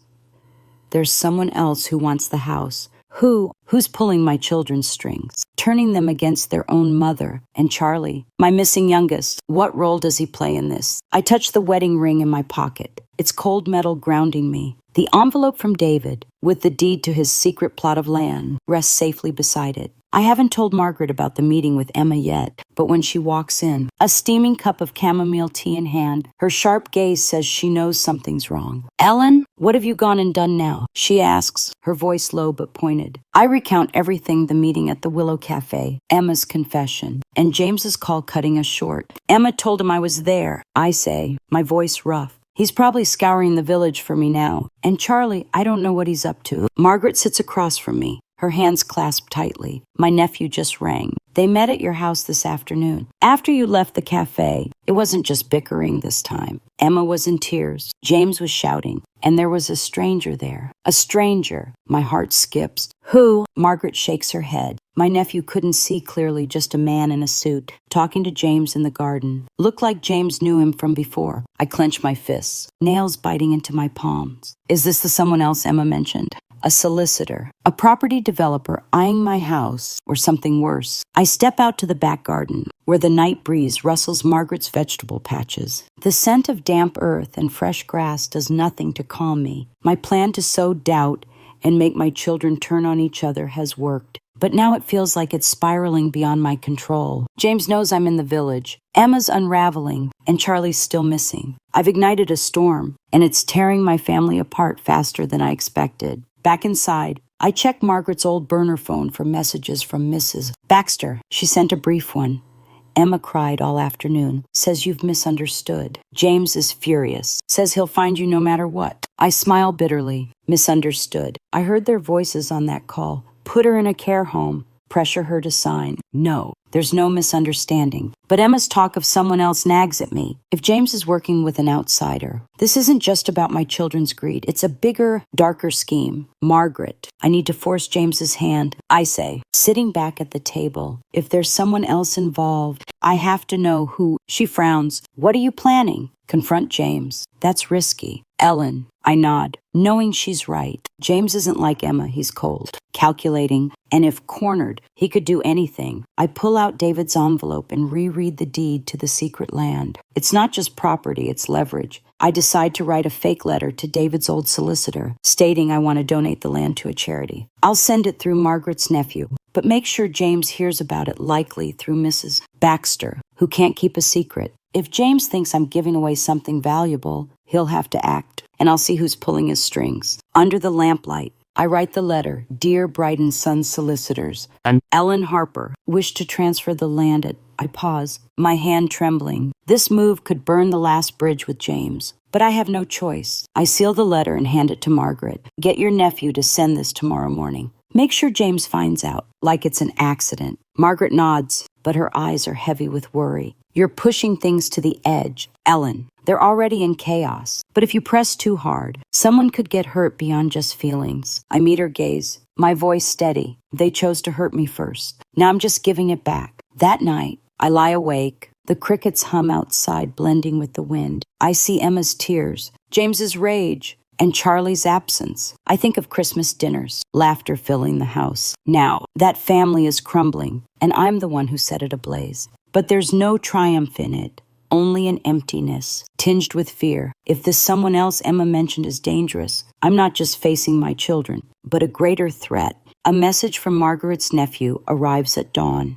Speaker 1: There's someone else who wants the house. Who's pulling my children's strings, turning them against their own mother? And Charlie, my missing youngest, what role does he play in this? I touch the wedding ring in my pocket, its cold metal grounding me. The envelope from David, with the deed to his secret plot of land, rests safely beside it. I haven't told Margaret about the meeting with Emma yet, but when she walks in, a steaming cup of chamomile tea in hand, her sharp gaze says she knows something's wrong. Ellen, what have you gone and done now? She asks, her voice low but pointed. I recount everything, the meeting at the Willow Cafe, Emma's confession, and James's call cutting us short. Emma told him I was there, I say, my voice rough. He's probably scouring the village for me now. And Charlie, I don't know what he's up to. Margaret sits across from me, her hands clasped tightly. My nephew just rang. They met at your house this afternoon. After you left the cafe, it wasn't just bickering this time. Emma was in tears. James was shouting. And there was a stranger there. A stranger. My heart skips. Who? Margaret shakes her head. My nephew couldn't see clearly, just a man in a suit, talking to James in the garden. Looked like James knew him from before. I clench my fists, nails biting into my palms. Is this the someone else Emma mentioned? A solicitor, a property developer eyeing my house, or something worse. I step out to the back garden, where the night breeze rustles Margaret's vegetable patches. The scent of damp earth and fresh grass does nothing to calm me. My plan to sow doubt and make my children turn on each other has worked. But now it feels like it's spiraling beyond my control. James knows I'm in the village. Emma's unraveling, and Charlie's still missing. I've ignited a storm, and it's tearing my family apart faster than I expected. Back inside, I check Margaret's old burner phone for messages from Mrs. Baxter. She sent a brief one. Emma cried all afternoon, says you've misunderstood. James is furious, says he'll find you no matter what. I smile bitterly. Misunderstood. I heard their voices on that call. Put her in a care home. Pressure her to sign. No, there's no misunderstanding. But Emma's talk of someone else nags at me. If James is working with an outsider, this isn't just about my children's greed. It's a bigger, darker scheme. Margaret, I need to force James's hand. I say, sitting back at the table, if there's someone else involved, I have to know who. She frowns. What are you planning? Confront James. That's risky. Ellen. I nod, knowing she's right. James isn't like Emma, he's cold, calculating, and if cornered, he could do anything. I pull out David's envelope and reread the deed to the secret land. It's not just property, it's leverage. I decide to write a fake letter to David's old solicitor, stating I want to donate the land to a charity. I'll send it through Margaret's nephew, but make sure James hears about it, likely through Mrs. Baxter, who can't keep a secret. If James thinks I'm giving away something valuable, he'll have to act, and I'll see who's pulling his strings. Under the lamplight, I write the letter, Dear Brighton Sons Solicitors, and Ellen Harper wished to transfer the land at... I pause, my hand trembling. This move could burn the last bridge with James, but I have no choice. I seal the letter and hand it to Margaret. Get your nephew to send this tomorrow morning. Make sure James finds out, like it's an accident. Margaret nods, but her eyes are heavy with worry. You're pushing things to the edge. Ellen, they're already in chaos. But if you press too hard, someone could get hurt beyond just feelings. I meet her gaze, my voice steady. They chose to hurt me first. Now I'm just giving it back. That night, I lie awake. The crickets hum outside, blending with the wind. I see Emma's tears, James's rage, and Charlie's absence. I think of Christmas dinners, laughter filling the house. Now, that family is crumbling, and I'm the one who set it ablaze. But there's no triumph in it, only an emptiness, tinged with fear. If this someone else Emma mentioned is dangerous, I'm not just facing my children, but a greater threat. A message from Margaret's nephew arrives at dawn.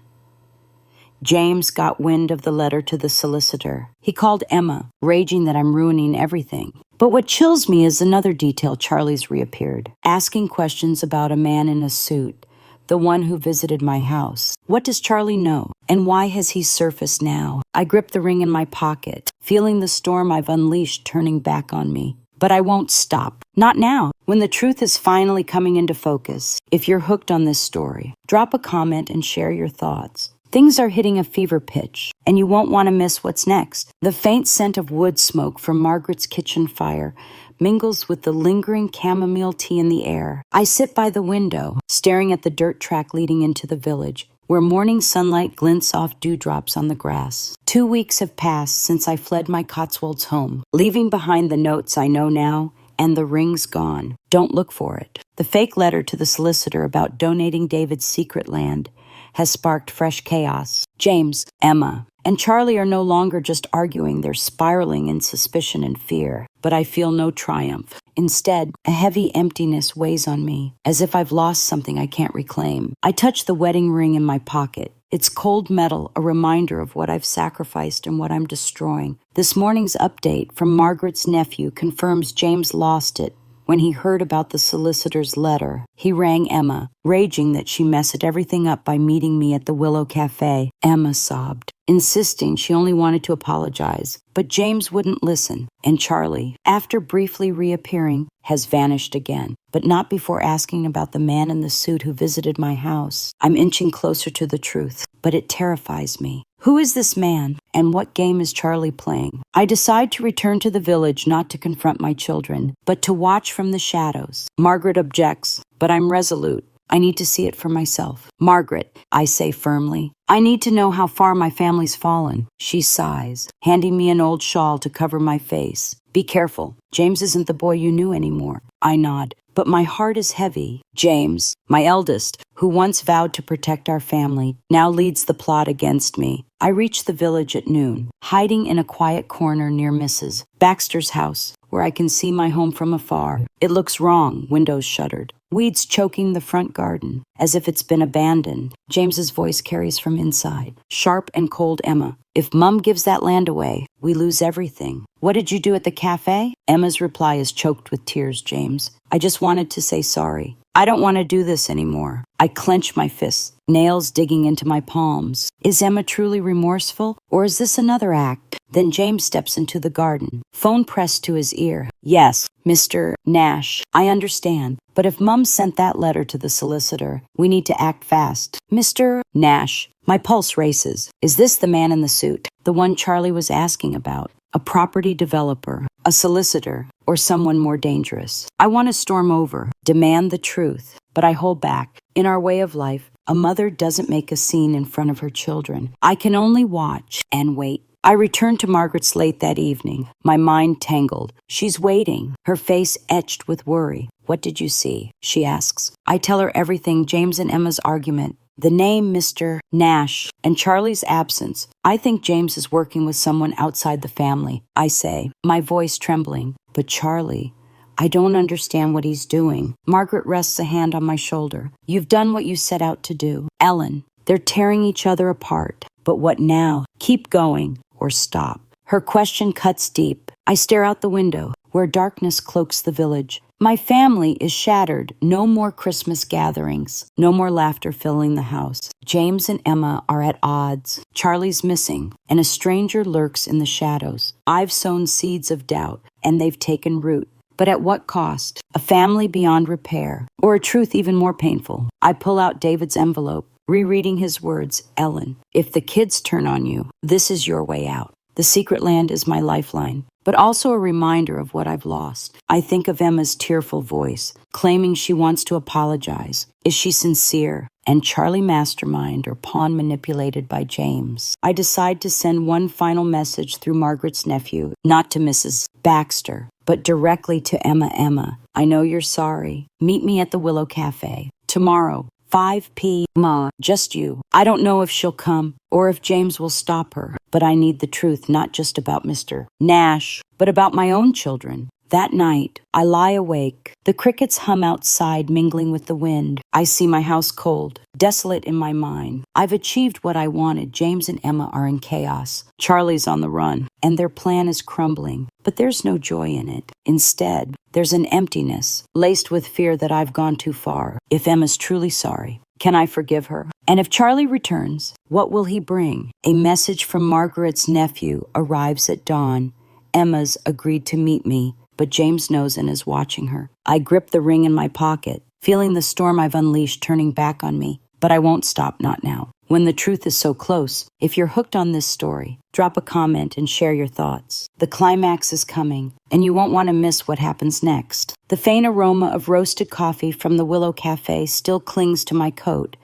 Speaker 1: James got wind of the letter to the solicitor. He called Emma, raging that I'm ruining everything. But what chills me is another detail. Charlie's reappeared, asking questions about a man in a suit, the one who visited my house. What does Charlie know? And why has he surfaced now? I grip the ring in my pocket, feeling the storm I've unleashed turning back on me. But I won't stop. Not now, when the truth is finally coming into focus. If you're hooked on this story, drop a comment and share your thoughts. Things are hitting a fever pitch, and you won't want to miss what's next. The faint scent of wood smoke from Margaret's kitchen fire mingles with the lingering chamomile tea in the air. I sit by the window, staring at the dirt track leading into the village, where morning sunlight glints off dewdrops on the grass. 2 weeks have passed since I fled my Cotswolds home, leaving behind the notes I know now, and the ring's gone. Don't look for it. The fake letter to the solicitor about donating David's secret land has sparked fresh chaos. James, Emma, and Charlie are no longer just arguing, they're spiraling in suspicion and fear. But I feel no triumph. Instead, a heavy emptiness weighs on me, as if I've lost something I can't reclaim. I touch the wedding ring in my pocket. It's cold metal, a reminder of what I've sacrificed and what I'm destroying. This morning's update from Margaret's nephew confirms James lost it when he heard about the solicitor's letter. He rang Emma, raging that she messed everything up by meeting me at the Willow Cafe. Emma sobbed, insisting she only wanted to apologize. But James wouldn't listen, and Charlie, after briefly reappearing, has vanished again, but not before asking about the man in the suit who visited my house. I'm inching closer to the truth, but it terrifies me. Who is this man, and what game is Charlie playing? I decide to return to the village not to confront my children, but to watch from the shadows. Margaret objects, but I'm resolute. I need to see it for myself. Margaret, I say firmly, I need to know how far my family's fallen. She sighs, handing me an old shawl to cover my face. Be careful. James isn't the boy you knew anymore. I nod, but my heart is heavy. James, my eldest, who once vowed to protect our family, now leads the plot against me. I reach the village at noon, hiding in a quiet corner near Mrs. Baxter's house, where I can see my home from afar. It looks wrong, windows shuttered, weeds choking the front garden, as if it's been abandoned. James's voice carries from inside, sharp and cold. Emma, if Mum gives that land away, we lose everything. What did you do at the cafe? Emma's reply is choked with tears, James. I just wanted to say sorry. I don't want to do this anymore. I clench my fists, nails digging into my palms. Is Emma truly remorseful, or is this another act? Then James steps into the garden, phone pressed to his ear. Yes, Mr. Nash, I understand. But if Mum sent that letter to the solicitor, we need to act fast. Mr. Nash, my pulse races. Is this the man in the suit? The one Charlie was asking about? A property developer, a solicitor, or someone more dangerous? I want to storm over, demand the truth, but I hold back. In our way of life, a mother doesn't make a scene in front of her children. I can only watch and wait. I return to Margaret's late that evening, my mind tangled. She's waiting, her face etched with worry. What did you see? She asks. I tell her everything, James and Emma's argument, the name Mr. Nash, and Charlie's absence. I think James is working with someone outside the family, I say, my voice trembling. But Charlie, I don't understand what he's doing. Margaret rests a hand on my shoulder. You've done what you set out to do. Ellen, they're tearing each other apart. But what now? Keep going or stop. Her question cuts deep. I stare out the window, where darkness cloaks the village. My family is shattered. No more Christmas gatherings. No more laughter filling the house. James and Emma are at odds. Charlie's missing, and a stranger lurks in the shadows. I've sown seeds of doubt, and they've taken root. But at what cost? A family beyond repair, or a truth even more painful. I pull out David's envelope, rereading his words. Ellen, if the kids turn on you, this is your way out. The secret land is my lifeline, but also a reminder of what I've lost. I think of Emma's tearful voice, claiming she wants to apologize. Is she sincere? And Charlie mastermind or pawn manipulated by James? I decide to send one final message through Margaret's nephew, not to Mrs. Baxter, but directly to Emma. Emma, I know you're sorry. Meet me at the Willow Cafe tomorrow. 5 p.m. Just you. I don't know if she'll come or if James will stop her, but I need the truth, not just about Mr. Nash, but about my own children. That night, I lie awake. The crickets hum outside, mingling with the wind. I see my house cold, desolate in my mind. I've achieved what I wanted. James and Emma are in chaos. Charlie's on the run, and their plan is crumbling. But there's no joy in it. Instead, there's an emptiness, laced with fear that I've gone too far. If Emma's truly sorry, can I forgive her? And if Charlie returns, what will he bring? A message from Margaret's nephew arrives at dawn. Emma's agreed to meet me, but James knows and is watching her. I grip the ring in my pocket, feeling the storm I've unleashed turning back on me. But I won't stop, not now. When the truth is so close, if you're hooked on this story, drop a comment and share your thoughts. The climax is coming, and you won't want to miss what happens next. The faint aroma of roasted coffee from the Willow Cafe still clings to my coat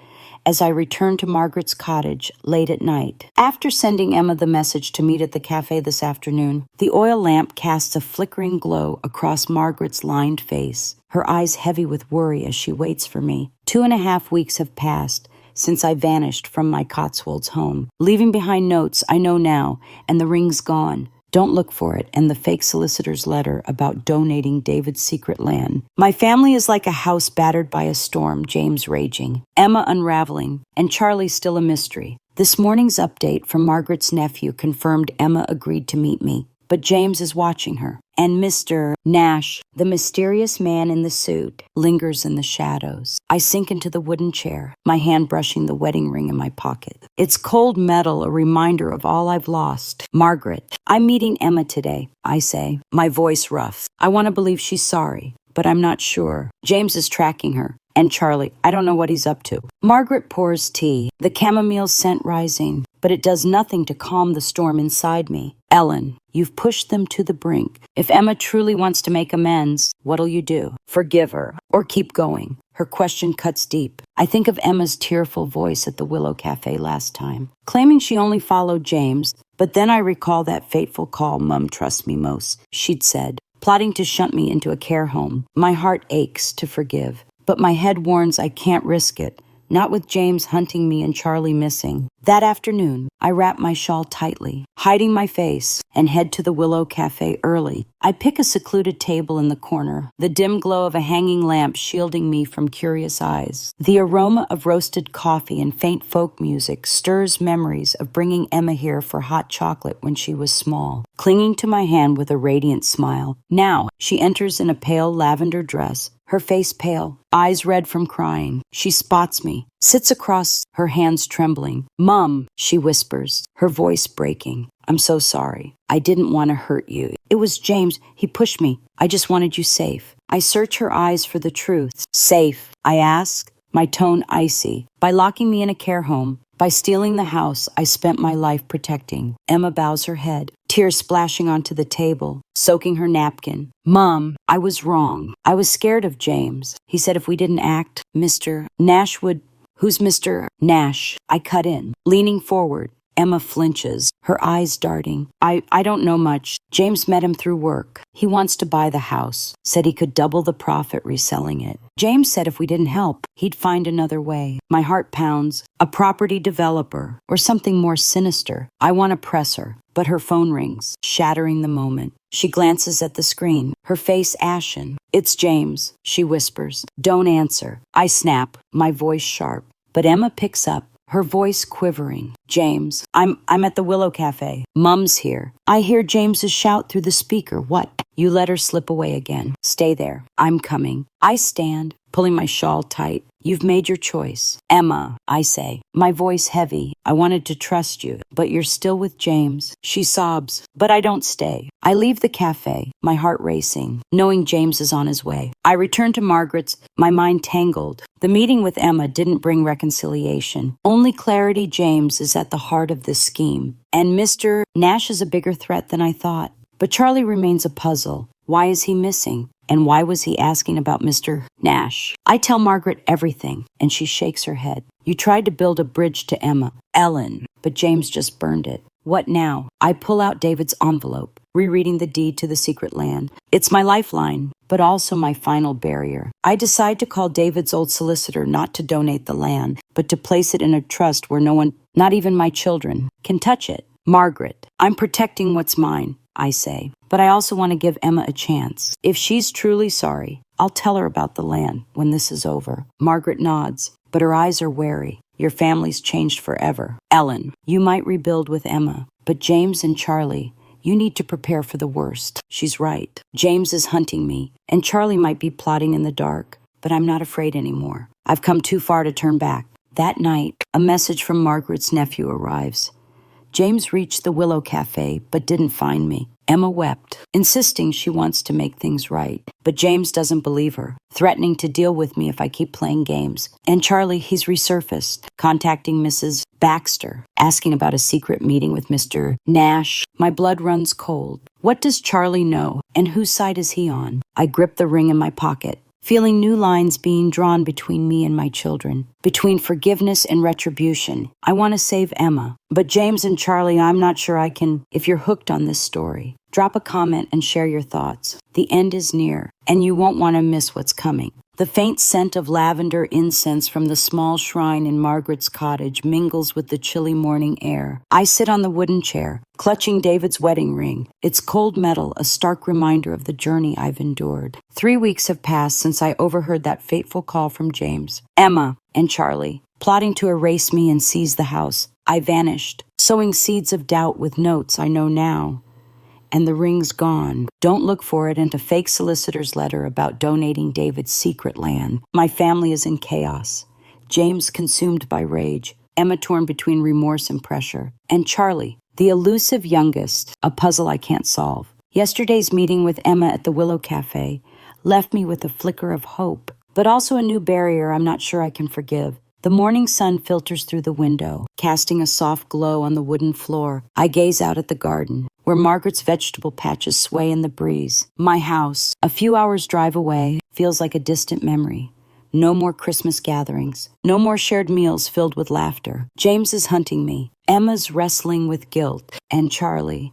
Speaker 1: as I return to Margaret's cottage late at night. After sending Emma the message to meet at the cafe this afternoon, the oil lamp casts a flickering glow across Margaret's lined face, her eyes heavy with worry as she waits for me. 2.5 weeks have passed since I vanished from my Cotswolds home, leaving behind notes I know now, and the ring's gone. Don't look for it, and the fake solicitor's letter about donating David's secret land. My family is like a house battered by a storm, James raging, Emma unraveling, and Charlie still a mystery. This morning's update from Margaret's nephew confirmed Emma agreed to meet me, but James is watching her. And Mr. Nash, the mysterious man in the suit, lingers in the shadows. I sink into the wooden chair, my hand brushing the wedding ring in my pocket. It's cold metal, a reminder of all I've lost. Margaret, I'm meeting Emma today, I say, my voice rough. I want to believe she's sorry, but I'm not sure. James is tracking her. And Charlie, I don't know what he's up to. Margaret pours tea, the chamomile scent rising, but it does nothing to calm the storm inside me. Ellen, you've pushed them to the brink. If Emma truly wants to make amends, what'll you do? Forgive her or keep going? Her question cuts deep. I think of Emma's tearful voice at the Willow Cafe last time, claiming she only followed James, but then I recall that fateful call Mum trusts me most, she'd said, plotting to shunt me into a care home. My heart aches to forgive, but my head warns I can't risk it. Not with James hunting me and Charlie missing. That afternoon, I wrap my shawl tightly, hiding my face, and head to the Willow Cafe early. I pick a secluded table in the corner, the dim glow of a hanging lamp shielding me from curious eyes. The aroma of roasted coffee and faint folk music stirs memories of bringing Emma here for hot chocolate when she was small, clinging to my hand with a radiant smile. Now, she enters in a pale lavender dress, her face pale, eyes red from crying. She spots me, sits across, her hands trembling. "Mom," she whispers, her voice breaking. "I'm so sorry. I didn't want to hurt you. It was James. He pushed me. I just wanted you safe." I search her eyes for the truth. "Safe?" I ask, my tone icy. "By locking me in a care home. By stealing the house I spent my life protecting." Emma bows her head, tears splashing onto the table, soaking her napkin. "Mom, I was wrong. I was scared of James. He said if we didn't act, Mr. Nash would—" "Who's Mr. Nash?" I cut in, leaning forward. Emma flinches, her eyes darting. I don't know much. James met him through work. He wants to buy the house. Said he could double the profit reselling it. James said if we didn't help, he'd find another way." My heart pounds. A property developer, or something more sinister. I want to press her, but her phone rings, shattering the moment. She glances at the screen, her face ashen. "It's James," she whispers. "Don't answer." I snap, my voice sharp. But Emma picks up, her voice quivering. "James, I'm at the Willow Cafe. Mum's here." I hear James's shout through the speaker. "What?" "You let her slip away again. Stay there. I'm coming." I stand, pulling my shawl tight. "You've made your choice." "Emma," I say, my voice heavy. "I wanted to trust you, but you're still with James." She sobs, but I don't stay. I leave the cafe, my heart racing, knowing James is on his way. I return to Margaret's, my mind tangled. The meeting with Emma didn't bring reconciliation. Only clarity. James is at the heart of this scheme. And Mr. Nash is a bigger threat than I thought. But Charlie remains a puzzle. Why is he missing? And why was he asking about Mr. Nash? I tell Margaret everything, and she shakes her head. "You tried to build a bridge to Emma, Ellen, but James just burned it." What now? I pull out David's envelope, rereading the deed to the secret land. It's my lifeline, but also my final barrier. I decide to call David's old solicitor not to donate the land, but to place it in a trust where no one, not even my children, can touch it. "Margaret, I'm protecting what's mine," I say, "but I also want to give Emma a chance. If she's truly sorry, I'll tell her about the land when this is over." Margaret nods, but her eyes are wary. "Your family's changed forever. Ellen, you might rebuild with Emma, but James and Charlie, you need to prepare for the worst." She's right. James is hunting me, and Charlie might be plotting in the dark, but I'm not afraid anymore. I've come too far to turn back. That night, a message from Margaret's nephew arrives. James reached the Willow Cafe, but didn't find me. Emma wept, insisting she wants to make things right. But James doesn't believe her, threatening to deal with me if I keep playing games. And Charlie, he's resurfaced, contacting Mrs. Baxter, asking about a secret meeting with Mr. Nash. My blood runs cold. What does Charlie know, and whose side is he on? I grip the ring in my pocket, feeling new lines being drawn between me and my children, between forgiveness and retribution. I want to save Emma, but James and Charlie, I'm not sure I can. If you're hooked on this story, drop a comment and share your thoughts. The end is near, and you won't want to miss what's coming. The faint scent of lavender incense from the small shrine in Margaret's cottage mingles with the chilly morning air. I sit on the wooden chair, clutching David's wedding ring. It's cold metal, a stark reminder of the journey I've endured. 3 weeks have passed since I overheard that fateful call from James. Emma and Charlie, plotting to erase me and seize the house. I vanished, sowing seeds of doubt with notes I know now. And the ring's gone. Don't look for it in a fake solicitor's letter about donating David's secret land. My family is in chaos. James consumed by rage, Emma torn between remorse and pressure, and Charlie, the elusive youngest, a puzzle I can't solve. Yesterday's meeting with Emma at the Willow Cafe left me with a flicker of hope, but also a new barrier I'm not sure I can forgive. The morning sun filters through the window, casting a soft glow on the wooden floor. I gaze out at the garden, where Margaret's vegetable patches sway in the breeze. My house, a few hours' drive away, feels like a distant memory. No more Christmas gatherings. No more shared meals filled with laughter. James is hunting me. Emma's wrestling with guilt. And Charlie,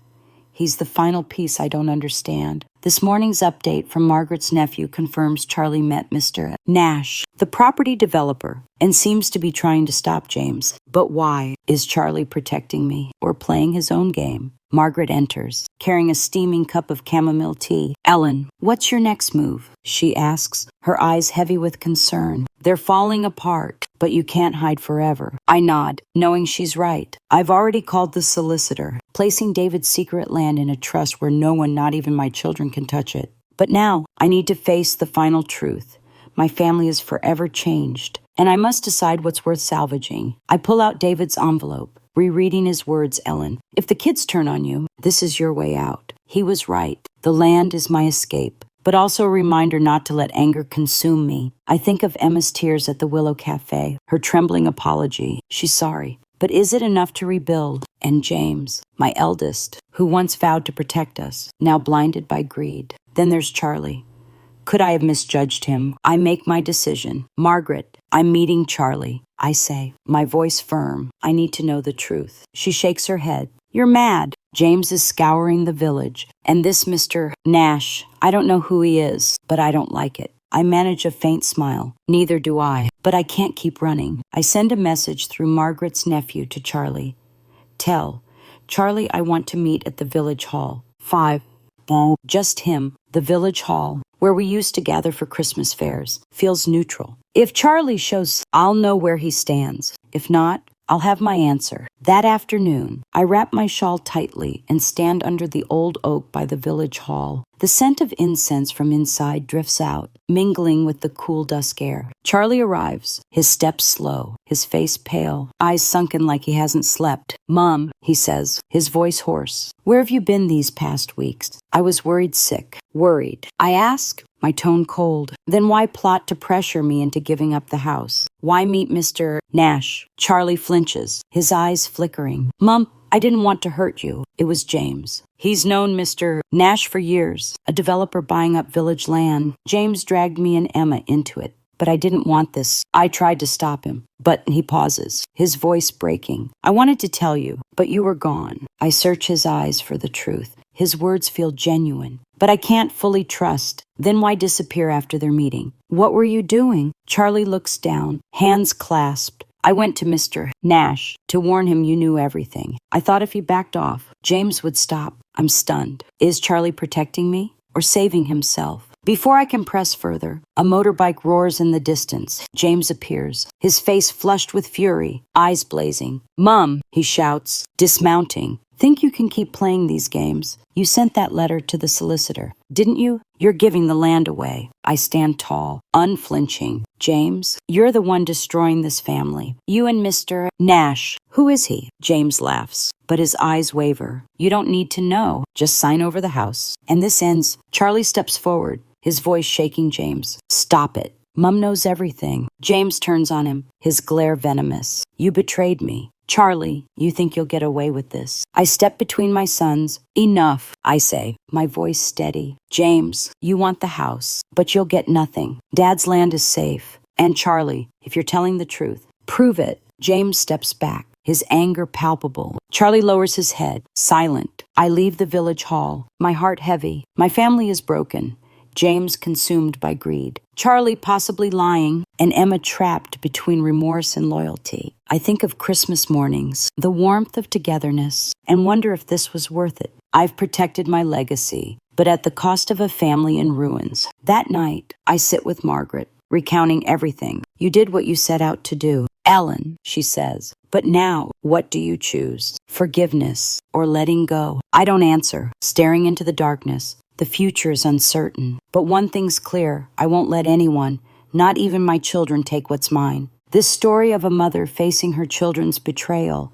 Speaker 1: he's the final piece I don't understand. This morning's update from Margaret's nephew confirms Charlie met Mr. Nash, the property developer, and seems to be trying to stop James. But why? Is Charlie protecting me or playing his own game? Margaret enters, carrying a steaming cup of chamomile tea. "Ellen, what's your next move?" she asks, her eyes heavy with concern. "They're falling apart, but you can't hide forever." I nod, knowing she's right. I've already called the solicitor, placing David's secret land in a trust where no one, not even my children, can touch it. But now, I need to face the final truth. My family is forever changed, and I must decide what's worth salvaging. I pull out David's envelope, rereading his words, Ellen. If the kids turn on you, this is your way out. He was right. The land is my escape, but also a reminder not to let anger consume me. I think of Emma's tears at the Willow Cafe, her trembling apology. She's sorry. But is it enough to rebuild? And James, my eldest, who once vowed to protect us, now blinded by greed. Then there's Charlie. Could I have misjudged him? I make my decision. Margaret, I'm meeting Charlie. I say, my voice firm. I need to know the truth. She shakes her head. You're mad. James is scouring the village. And this Mr. Nash, I don't know who he is, but I don't like it. I manage a faint smile. Neither do I. But I can't keep running. I send a message through Margaret's nephew to Charlie. Tell Charlie I want to meet at the village hall. 5. Just him. The village hall, where we used to gather for Christmas fairs, feels neutral. If Charlie shows, I'll know where he stands. If not, I'll have my answer. That afternoon, I wrap my shawl tightly and stand under the old oak by the village hall. The scent of incense from inside drifts out, mingling with the cool dusk air. Charlie arrives, his steps slow, his face pale, eyes sunken like he hasn't slept. Mom, he says, his voice hoarse. Where have you been these past weeks? I was worried sick. Worried. I ask, my tone cold. Then why plot to pressure me into giving up the house? Why meet Mr. Nash? Charlie flinches, his eyes flickering. Mom, I didn't want to hurt you. It was James. He's known Mr. Nash for years, a developer buying up village land. James dragged me and Emma into it, but I didn't want this. I tried to stop him, but he pauses, his voice breaking. I wanted to tell you, but you were gone. I search his eyes for the truth. His words feel genuine, but I can't fully trust. Then why disappear after their meeting? What were you doing? Charlie looks down, hands clasped. I went to Mr. Nash to warn him you knew everything. I thought if he backed off, James would stop. I'm stunned. Is Charlie protecting me or saving himself? Before I can press further, a motorbike roars in the distance. James appears, his face flushed with fury, eyes blazing. Mom, he shouts, dismounting. Think you can keep playing these games? You sent that letter to the solicitor, didn't you? You're giving the land away. I stand tall, unflinching. James, you're the one destroying this family. You and Mr. Nash. Who is he? James laughs, but his eyes waver. You don't need to know. Just sign over the house. And this ends. Charlie steps forward, his voice shaking James. Stop it. Mum knows everything. James turns on him, his glare venomous. You betrayed me. Charlie, you think you'll get away with this? I step between my sons. Enough, I say, my voice steady. James, you want the house, but you'll get nothing. Dad's land is safe. And Charlie, if you're telling the truth, prove it. James steps back, his anger palpable. Charlie lowers his head, silent. I leave the village hall, my heart heavy. My family is broken. James consumed by greed. Charlie possibly lying, and Emma trapped between remorse and loyalty. I think of Christmas mornings, the warmth of togetherness, and wonder if this was worth it. I've protected my legacy, but at the cost of a family in ruins. That night, I sit with Margaret, recounting everything. You did what you set out to do. Ellen, she says, but now, what do you choose? Forgiveness or letting go? I don't answer, staring into the darkness. The future is uncertain, but one thing's clear. I won't let anyone, not even my children, take what's mine. This story of a mother facing her children's betrayal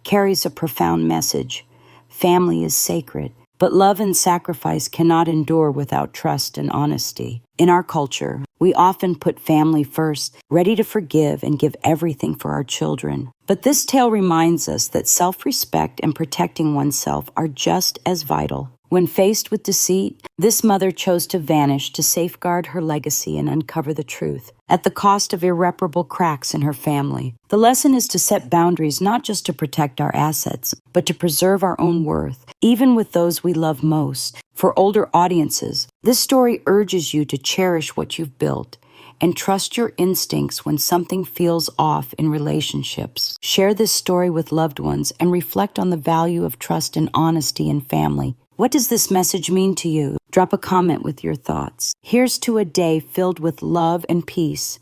Speaker 1: carries a profound message. Family is sacred, but love and sacrifice cannot endure without trust and honesty. In our culture, we often put family first, ready to forgive and give everything for our children. But this tale reminds us that self-respect and protecting oneself are just as vital. When faced with deceit, this mother chose to vanish to safeguard her legacy and uncover the truth, at the cost of irreparable cracks in her family. The lesson is to set boundaries not just to protect our assets, but to preserve our own worth, even with those we love most. For older audiences, this story urges you to cherish what you've built and trust your instincts when something feels off in relationships. Share this story with loved ones and reflect on the value of trust and honesty in family. What does this message mean to you? Drop a comment with your thoughts. Here's to a day filled with love and peace,